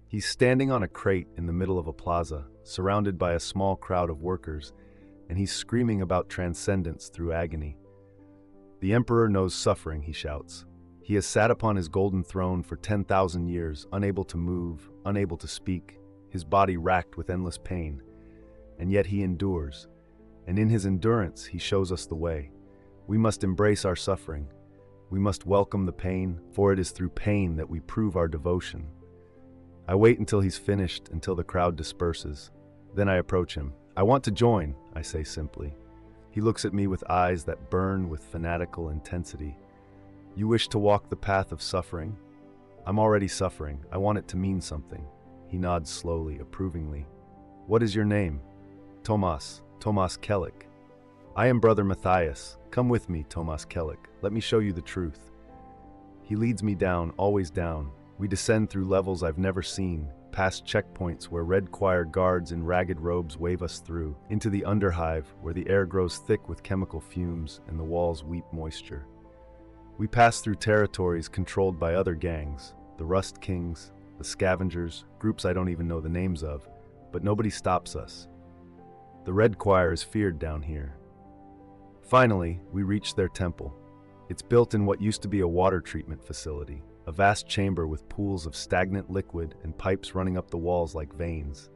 He's standing on a crate in the middle of a plaza, surrounded by a small crowd of workers, and he's screaming about transcendence through agony. The Emperor knows suffering, he shouts. He has sat upon his golden throne for 10,000 years, unable to move, unable to speak, his body racked with endless pain. And yet he endures. And in his endurance, he shows us the way. We must embrace our suffering. We must welcome the pain, for it is through pain that we prove our devotion. I wait until he's finished, until the crowd disperses. Then I approach him. I want to join, I say simply. He looks at me with eyes that burn with fanatical intensity. You wish to walk the path of suffering? I'm already suffering. I want it to mean something. He nods slowly, approvingly. What is your name? Tomas Kellic. I am Brother Matthias. Come with me, Tomas Kellic. Let me show you the truth. He leads me down, always down. We descend through levels I've never seen, past checkpoints where Red Choir guards in ragged robes wave us through, into the Underhive where the air grows thick with chemical fumes and the walls weep moisture. We pass through territories controlled by other gangs, the Rust Kings, the Scavengers, groups I don't even know the names of, but nobody stops us. The Red Choir is feared down here. Finally, we reach their temple. It's built in what used to be a water treatment facility, a vast chamber with pools of stagnant liquid and pipes running up the walls like veins.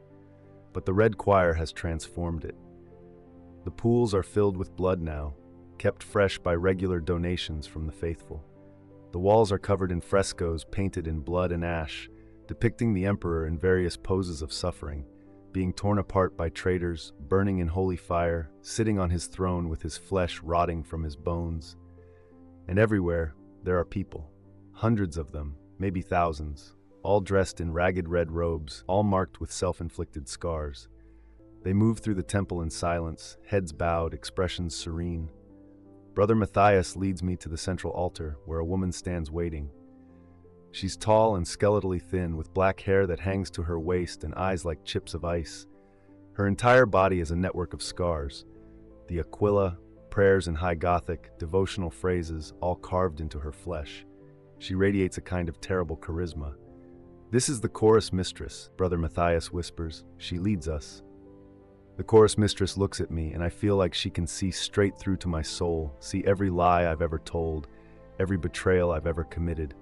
But the Red Choir has transformed it. The pools are filled with blood now, kept fresh by regular donations from the faithful. The walls are covered in frescoes painted in blood and ash, depicting the Emperor in various poses of suffering, being torn apart by traitors, burning in holy fire, sitting on his throne with his flesh rotting from his bones. And everywhere, there are people. Hundreds of them, maybe thousands, all dressed in ragged red robes, all marked with self-inflicted scars. They move through the temple in silence, heads bowed, expressions serene. Brother Matthias leads me to the central altar, where a woman stands waiting. She's tall and skeletally thin, with black hair that hangs to her waist and eyes like chips of ice. Her entire body is a network of scars. The Aquila, prayers in High Gothic, devotional phrases, all carved into her flesh. She radiates a kind of terrible charisma. This is the chorus mistress, Brother Matthias whispers. She leads us. The chorus mistress looks at me, and I feel like she can see straight through to my soul, see every lie I've ever told, every betrayal I've ever committed,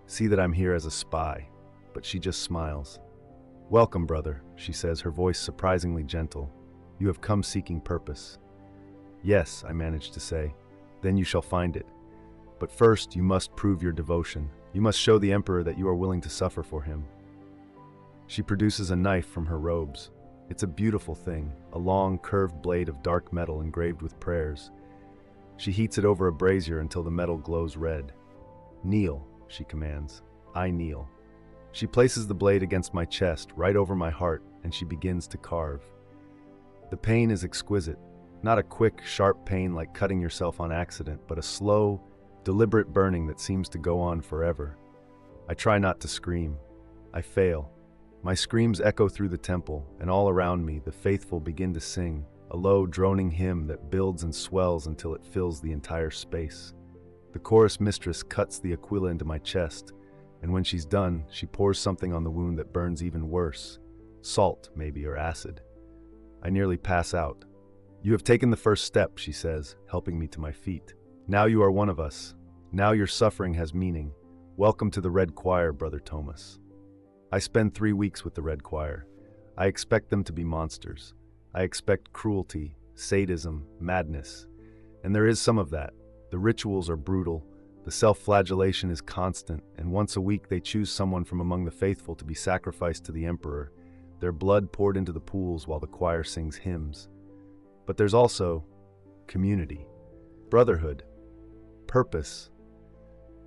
see that I'm here as a spy. But she just smiles. Welcome, brother, she says, her voice surprisingly gentle. You have come seeking purpose. Yes, I manage to say. Then you shall find it. But first, you must prove your devotion. You must show the Emperor that you are willing to suffer for him. She produces a knife from her robes. It's a beautiful thing, a long, curved blade of dark metal engraved with prayers. She heats it over a brazier until the metal glows red. "Kneel," she commands. I kneel. She places the blade against my chest, right over my heart, and she begins to carve. The pain is exquisite. Not a quick, sharp pain like cutting yourself on accident, but a slow, deliberate burning that seems to go on forever. I try not to scream. I fail. My screams echo through the temple, and all around me, the faithful begin to sing, a low, droning hymn that builds and swells until it fills the entire space. The chorus mistress cuts the aquila into my chest, and when she's done, she pours something on the wound that burns even worse. Salt, maybe, or acid. I nearly pass out. "You have taken the first step," she says, helping me to my feet. "Now you are one of us. Now your suffering has meaning. Welcome to the Red Choir, Brother Thomas." I spend 3 weeks with the Red Choir. I expect them to be monsters. I expect cruelty, sadism, madness. And there is some of that. The rituals are brutal. The self-flagellation is constant, and once a week they choose someone from among the faithful to be sacrificed to the Emperor, their blood poured into the pools while the choir sings hymns. But there's also community, brotherhood, purpose.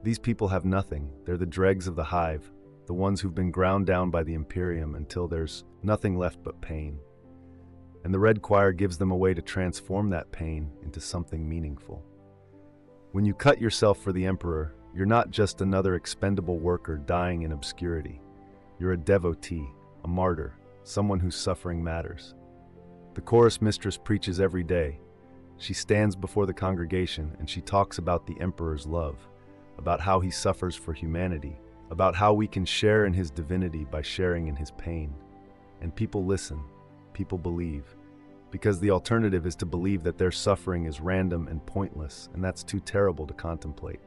These people have nothing. They're the dregs of the hive, the ones who've been ground down by the Imperium until there's nothing left but pain. And the Red Choir gives them a way to transform that pain into something meaningful. When you cut yourself for the Emperor, you're not just another expendable worker dying in obscurity. You're a devotee, a martyr, someone whose suffering matters. The chorus mistress preaches every day. She stands before the congregation and she talks about the Emperor's love, about how he suffers for humanity, about how we can share in his divinity by sharing in his pain. And people listen, people believe, because the alternative is to believe that their suffering is random and pointless, and that's too terrible to contemplate.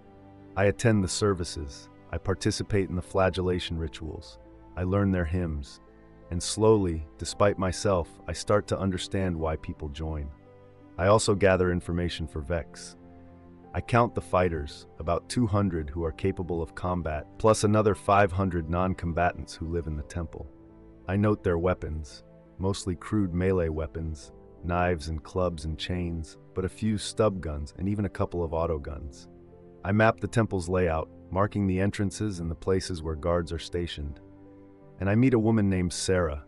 I attend the services, I participate in the flagellation rituals, I learn their hymns, and slowly, despite myself, I start to understand why people join. I also gather information for Vex. I count the fighters, about 200 who are capable of combat, plus another 500 non-combatants who live in the temple. I note their weapons, mostly crude melee weapons, knives and clubs and chains, but a few stub guns and even a couple of auto guns. I map the temple's layout, marking the entrances and the places where guards are stationed. And I meet a woman named Sarah.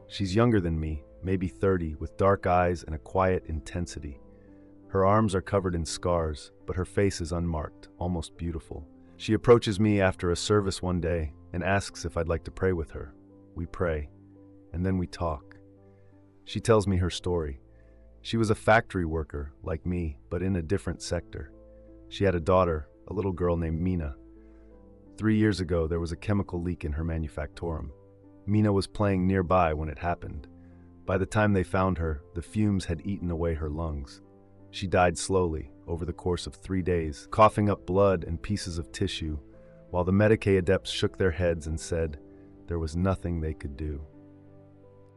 She's younger than me, maybe 30, with dark eyes and a quiet intensity. Her arms are covered in scars, but her face is unmarked, almost beautiful. She approaches me after a service one day and asks if I'd like to pray with her. We pray, and then we talk. She tells me her story. She was a factory worker, like me, but in a different sector. She had a daughter, a little girl named Mina. 3 years ago, there was a chemical leak in her manufactorum. Mina was playing nearby when it happened. By the time they found her, the fumes had eaten away her lungs. She died slowly, over the course of 3 days, coughing up blood and pieces of tissue, while the Medicae adepts shook their heads and said there was nothing they could do.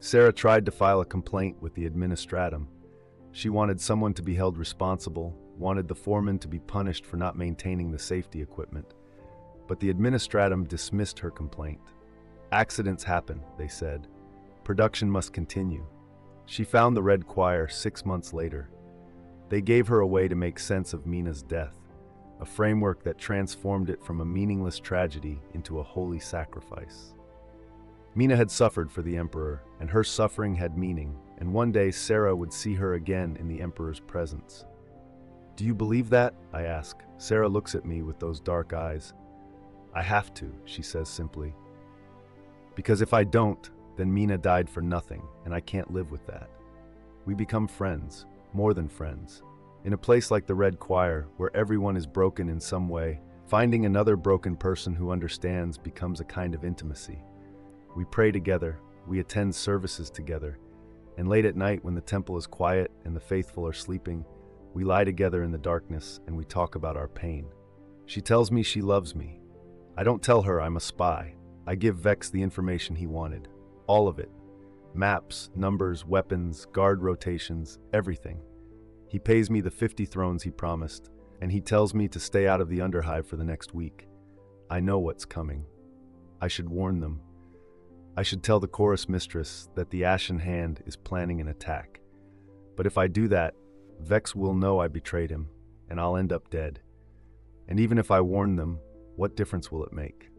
Sarah tried to file a complaint with the Administratum. She wanted someone to be held responsible, wanted the foreman to be punished for not maintaining the safety equipment. But the Administratum dismissed her complaint. Accidents happen, they said. Production must continue. She found the Red Choir 6 months later. They gave her a way to make sense of Mina's death, a framework that transformed it from a meaningless tragedy into a holy sacrifice. Mina had suffered for the Emperor, and her suffering had meaning, and one day Sarah would see her again in the Emperor's presence. "Do you believe that?" I ask. Sarah looks at me with those dark eyes. "I have to," she says simply. "Because if I don't, then Mina died for nothing, and I can't live with that." We become friends, more than friends. In a place like the Red Choir, where everyone is broken in some way, finding another broken person who understands becomes a kind of intimacy. We pray together, we attend services together, and late at night when the temple is quiet and the faithful are sleeping, we lie together in the darkness and we talk about our pain. She tells me she loves me. I don't tell her I'm a spy. I give Vex the information he wanted. All of it. Maps, numbers, weapons, guard rotations, everything. He pays me the 50 thrones he promised, and he tells me to stay out of the Underhive for the next week. I know what's coming. I should warn them. I should tell the chorus mistress that the Ashen Hand is planning an attack. But if I do that, Vex will know I betrayed him, and I'll end up dead. And even if I warn them, what difference will it make?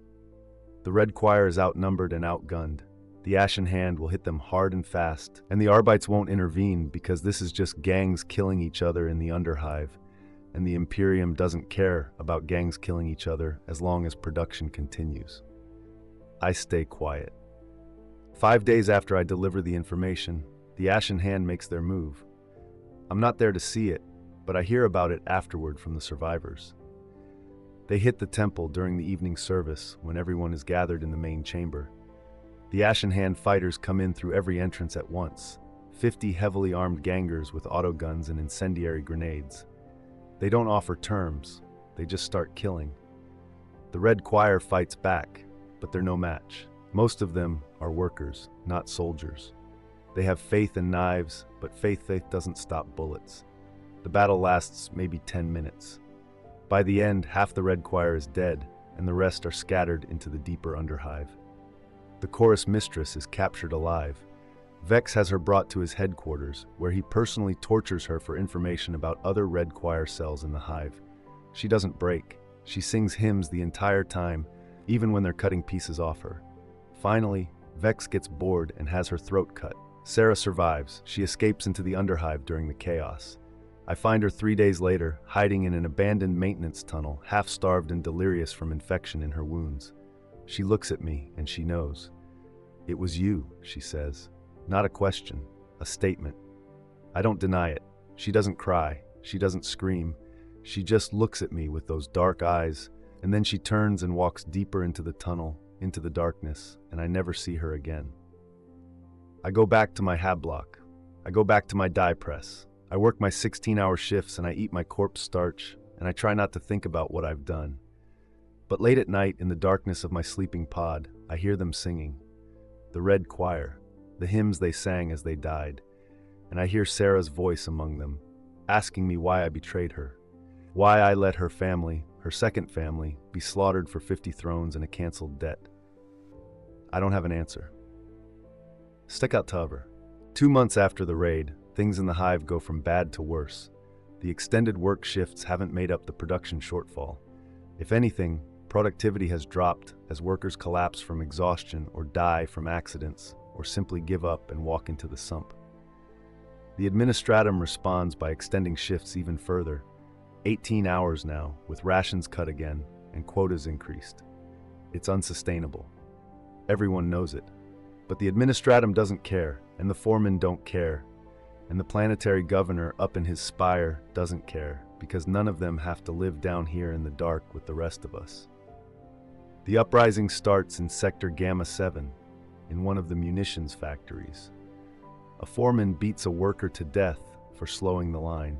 The Red Choir is outnumbered and outgunned. The Ashen Hand will hit them hard and fast, and the Arbites won't intervene because this is just gangs killing each other in the Underhive, and the Imperium doesn't care about gangs killing each other as long as production continues. I stay quiet. 5 days after I deliver the information, the Ashen Hand makes their move. I'm not there to see it, but I hear about it afterward from the survivors. They hit the temple during the evening service when everyone is gathered in the main chamber. The Ashen Hand fighters come in through every entrance at once, 50 heavily armed gangers with autoguns and incendiary grenades. They don't offer terms, they just start killing. The Red Choir fights back, but they're no match. Most of them are workers, not soldiers. They have faith in knives, but faith doesn't stop bullets. The battle lasts maybe 10 minutes. By the end, half the Red Choir is dead, and the rest are scattered into the deeper Underhive. The chorus mistress is captured alive. Vex has her brought to his headquarters, where he personally tortures her for information about other Red Choir cells in the Hive. She doesn't break. She sings hymns the entire time, even when they're cutting pieces off her. Finally, Vex gets bored and has her throat cut. Sarah survives. She escapes into the Underhive during the chaos. I find her 3 days later, hiding in an abandoned maintenance tunnel, half-starved and delirious from infection in her wounds. She looks at me, and she knows. "It was you," she says. Not a question, a statement. I don't deny it. She doesn't cry. She doesn't scream. She just looks at me with those dark eyes, and then she turns and walks deeper into the tunnel, into the darkness, and I never see her again. I go back to my hab block. I go back to my die press. I work my 16-hour shifts and I eat my corpse starch, and I try not to think about what I've done. But late at night, in the darkness of my sleeping pod, I hear them singing. The Red Choir, the hymns they sang as they died, and I hear Sarah's voice among them, asking me why I betrayed her, why I let her family, her second family, be slaughtered for 50 thrones and a cancelled debt. I don't have an answer. Stick out Tover. 2 months after the raid, things in the Hive go from bad to worse. The extended work shifts haven't made up the production shortfall. If anything, productivity has dropped as workers collapse from exhaustion or die from accidents or simply give up and walk into the sump. The Administratum responds by extending shifts even further. 18 hours now, with rations cut again and quotas increased. It's unsustainable. Everyone knows it. But the Administratum doesn't care, and the foremen don't care, and the planetary governor up in his spire doesn't care, because none of them have to live down here in the dark with the rest of us. The uprising starts in Sector Gamma 7, in one of the munitions factories. A foreman beats a worker to death for slowing the line.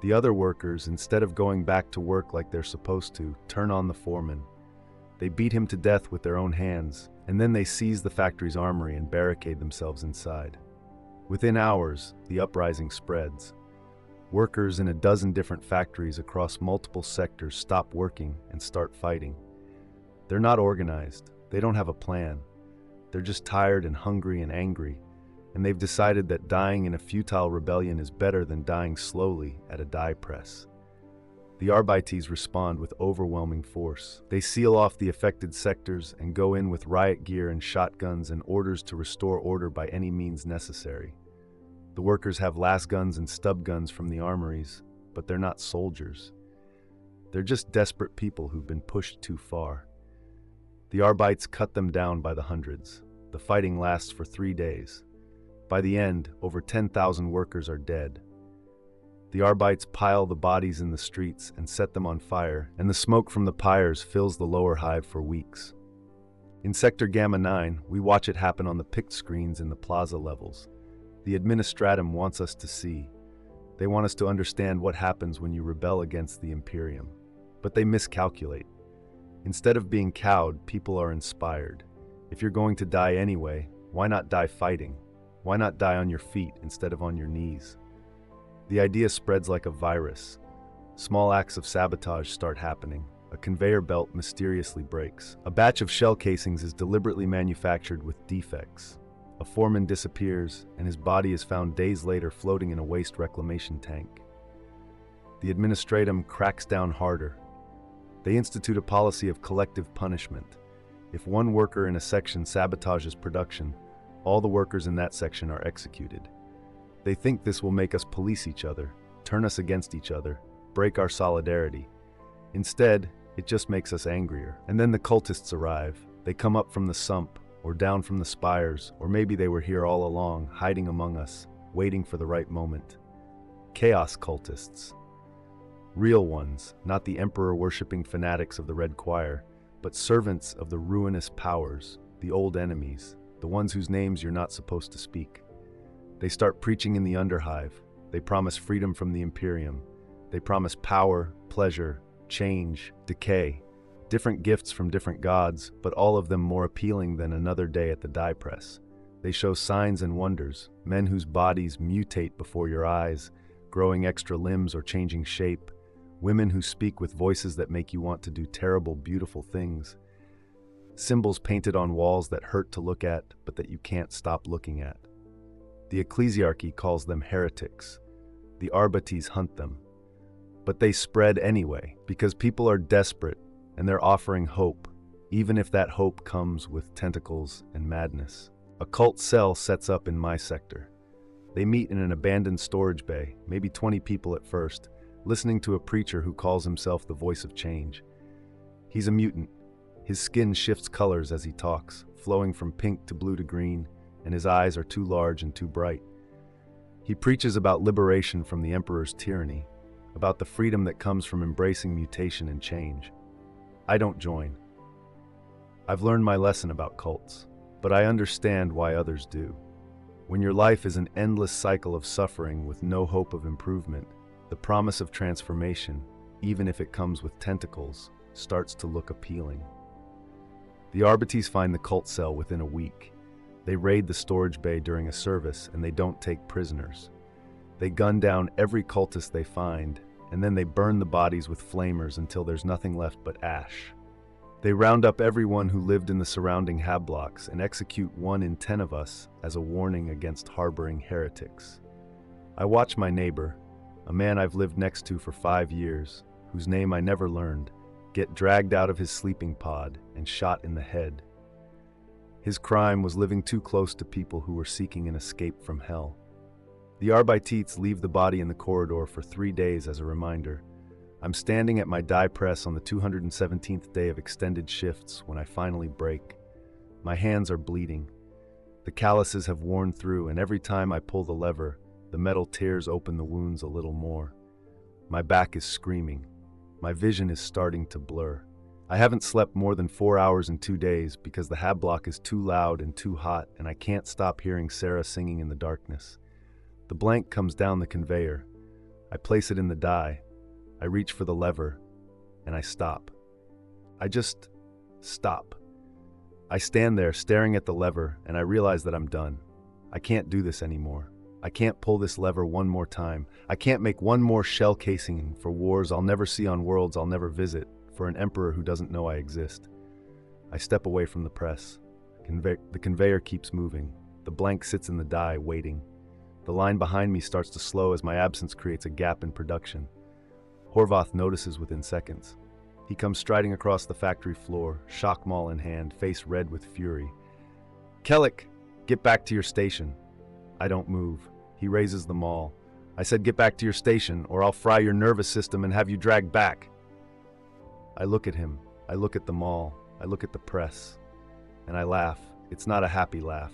The other workers, instead of going back to work like they're supposed to, turn on the foreman. They beat him to death with their own hands, and then they seize the factory's armory and barricade themselves inside. Within hours, the uprising spreads. Workers in a dozen different factories across multiple sectors stop working and start fighting. They're not organized. They don't have a plan. They're just tired and hungry and angry, and they've decided that dying in a futile rebellion is better than dying slowly at a die press. The Arbites respond with overwhelming force. They seal off the affected sectors and go in with riot gear and shotguns and orders to restore order by any means necessary. The workers have las guns and stub guns from the armories, but they're not soldiers. They're just desperate people who've been pushed too far. The Arbites cut them down by the hundreds. The fighting lasts for 3 days. By the end, over 10,000 workers are dead. The Arbites pile the bodies in the streets and set them on fire, and the smoke from the pyres fills the lower hive for weeks. In Sector Gamma 9, we watch it happen on the pict screens in the plaza levels. The Administratum wants us to see. They want us to understand what happens when you rebel against the Imperium. But they miscalculate. Instead of being cowed, people are inspired. If you're going to die anyway, why not die fighting? Why not die on your feet instead of on your knees? The idea spreads like a virus. Small acts of sabotage start happening. A conveyor belt mysteriously breaks. A batch of shell casings is deliberately manufactured with defects. A foreman disappears, and his body is found days later floating in a waste reclamation tank. The administratum cracks down harder. They institute a policy of collective punishment. If one worker in a section sabotages production, all the workers in that section are executed. They think this will make us police each other, turn us against each other, break our solidarity. Instead, it just makes us angrier. And then the cultists arrive. They come up from the sump, or down from the spires, or maybe they were here all along, hiding among us, waiting for the right moment. Chaos cultists. Real ones, not the emperor-worshipping fanatics of the Red Choir, but servants of the ruinous powers, the old enemies, the ones whose names you're not supposed to speak. They start preaching in the Underhive. They promise freedom from the Imperium. They promise power, pleasure, change, decay. Different gifts from different gods, but all of them more appealing than another day at the dye press. They show signs and wonders, men whose bodies mutate before your eyes, growing extra limbs or changing shape, women who speak with voices that make you want to do terrible, beautiful things. Symbols painted on walls that hurt to look at, but that you can't stop looking at. The ecclesiarchy calls them heretics. The arbates hunt them. But they spread anyway, because people are desperate, and they're offering hope, even if that hope comes with tentacles and madness. A cult cell sets up in my sector. They meet in an abandoned storage bay, maybe 20 people at first, listening to a preacher who calls himself the voice of change. He's a mutant. His skin shifts colors as he talks, flowing from pink to blue to green, and his eyes are too large and too bright. He preaches about liberation from the Emperor's tyranny, about the freedom that comes from embracing mutation and change. I don't join. I've learned my lesson about cults, but I understand why others do. When your life is an endless cycle of suffering with no hope of improvement, the promise of transformation, even if it comes with tentacles, starts to look appealing. The arbates find the cult cell within a week. They raid the storage bay during a service, and they don't take prisoners. They gun down every cultist they find, and then they burn the bodies with flamers until there's nothing left but ash. They round up everyone who lived in the surrounding hab blocks and execute 1 in 10 of us as a warning against harboring heretics. I watch my neighbor, a man I've lived next to for 5 years, whose name I never learned, get dragged out of his sleeping pod and shot in the head. His crime was living too close to people who were seeking an escape from hell. The arbates leave the body in the corridor for 3 days as a reminder. I'm standing at my dye press on the 217th day of extended shifts when I finally break. My hands are bleeding. The calluses have worn through, and every time I pull the lever, the metal tears open the wounds a little more. My back is screaming. My vision is starting to blur. I haven't slept more than 4 hours in 2 days because the hab block is too loud and too hot, and I can't stop hearing Sarah singing in the darkness. The blank comes down the conveyor. I place it in the dye. I reach for the lever, and I stop. I just stop. I stand there staring at the lever, and I realize that I'm done. I can't do this anymore. I can't pull this lever one more time. I can't make one more shell casing for wars I'll never see on worlds I'll never visit, for an emperor who doesn't know I exist. I step away from the press. The conveyor keeps moving. The blank sits in the dye, waiting. The line behind me starts to slow as my absence creates a gap in production. Horvath notices within seconds. He comes striding across the factory floor, shock maul in hand, face red with fury. "Kellic, get back to your station." I don't move. He raises the maul. "I said get back to your station, or I'll fry your nervous system and have you dragged back." I look at him. I look at the maul. I look at the press. And I laugh. It's not a happy laugh.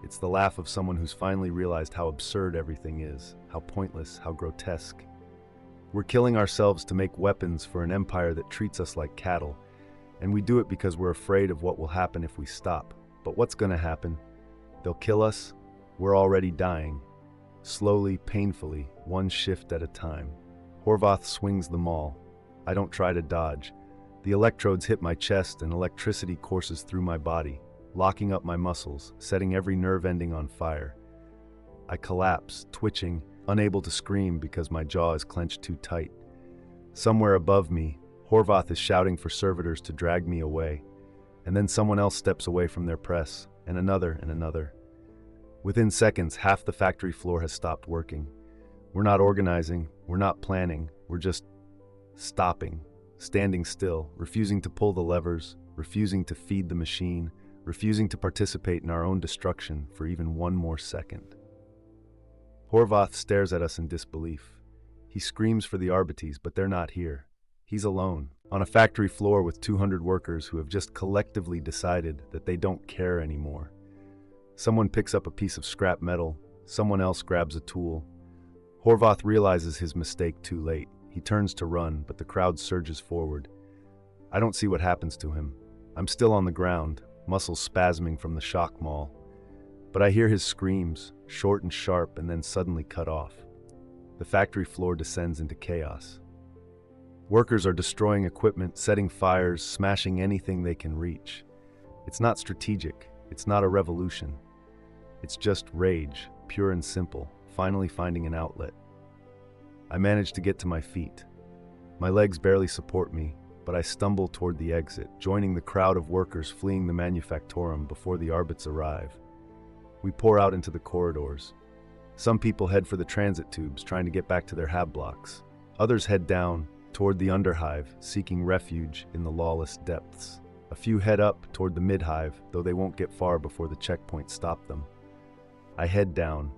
It's the laugh of someone who's finally realized how absurd everything is, how pointless, how grotesque. We're killing ourselves to make weapons for an empire that treats us like cattle, and we do it because we're afraid of what will happen if we stop. But what's going to happen? They'll kill us. We're already dying. Slowly, painfully, one shift at a time. Horvath swings the maul. I don't try to dodge. The electrodes hit my chest and electricity courses through my body, locking up my muscles, setting every nerve ending on fire. I collapse, twitching, unable to scream because my jaw is clenched too tight. Somewhere above me, Horvath is shouting for servitors to drag me away, and then someone else steps away from their press, and another and another. Within seconds, half the factory floor has stopped working. We're not organizing, we're not planning, we're just stopping, standing still, refusing to pull the levers, refusing to feed the machine, refusing to participate in our own destruction for even one more second. Horvath stares at us in disbelief. He screams for the Arbites, but they're not here. He's alone, on a factory floor with 200 workers who have just collectively decided that they don't care anymore. Someone picks up a piece of scrap metal, someone else grabs a tool. Horvath realizes his mistake too late. He turns to run, but the crowd surges forward. I don't see what happens to him. I'm still on the ground, muscles spasming from the shock maul. But I hear his screams, short and sharp, and then suddenly cut off. The factory floor descends into chaos. Workers are destroying equipment, setting fires, smashing anything they can reach. It's not strategic. It's not a revolution. It's just rage, pure and simple, finally finding an outlet. I manage to get to my feet. My legs barely support me, but I stumble toward the exit, joining the crowd of workers fleeing the manufactorum before the Arbits arrive. We pour out into the corridors. Some people head for the transit tubes, trying to get back to their hab blocks. Others head down, toward the underhive, seeking refuge in the lawless depths. A few head up toward the midhive, though they won't get far before the checkpoints stop them. I head down.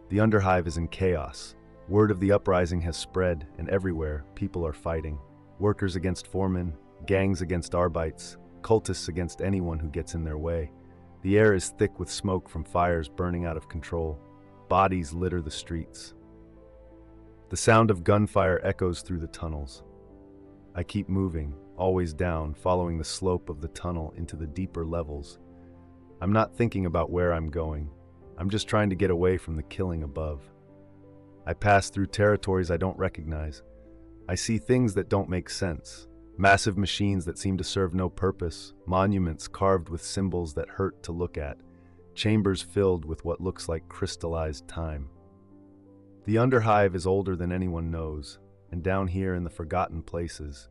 The underhive is in chaos. Word of the uprising has spread, and everywhere, people are fighting. Workers against foremen, gangs against Arbites, cultists against anyone who gets in their way. The air is thick with smoke from fires burning out of control. Bodies litter the streets. The sound of gunfire echoes through the tunnels. I keep moving, always down, following the slope of the tunnel into the deeper levels. I'm not thinking about where I'm going. I'm just trying to get away from the killing above. I pass through territories I don't recognize. I see things that don't make sense. Massive machines that seem to serve no purpose, monuments carved with symbols that hurt to look at, chambers filled with what looks like crystallized time. The underhive is older than anyone knows, and down here in the forgotten places,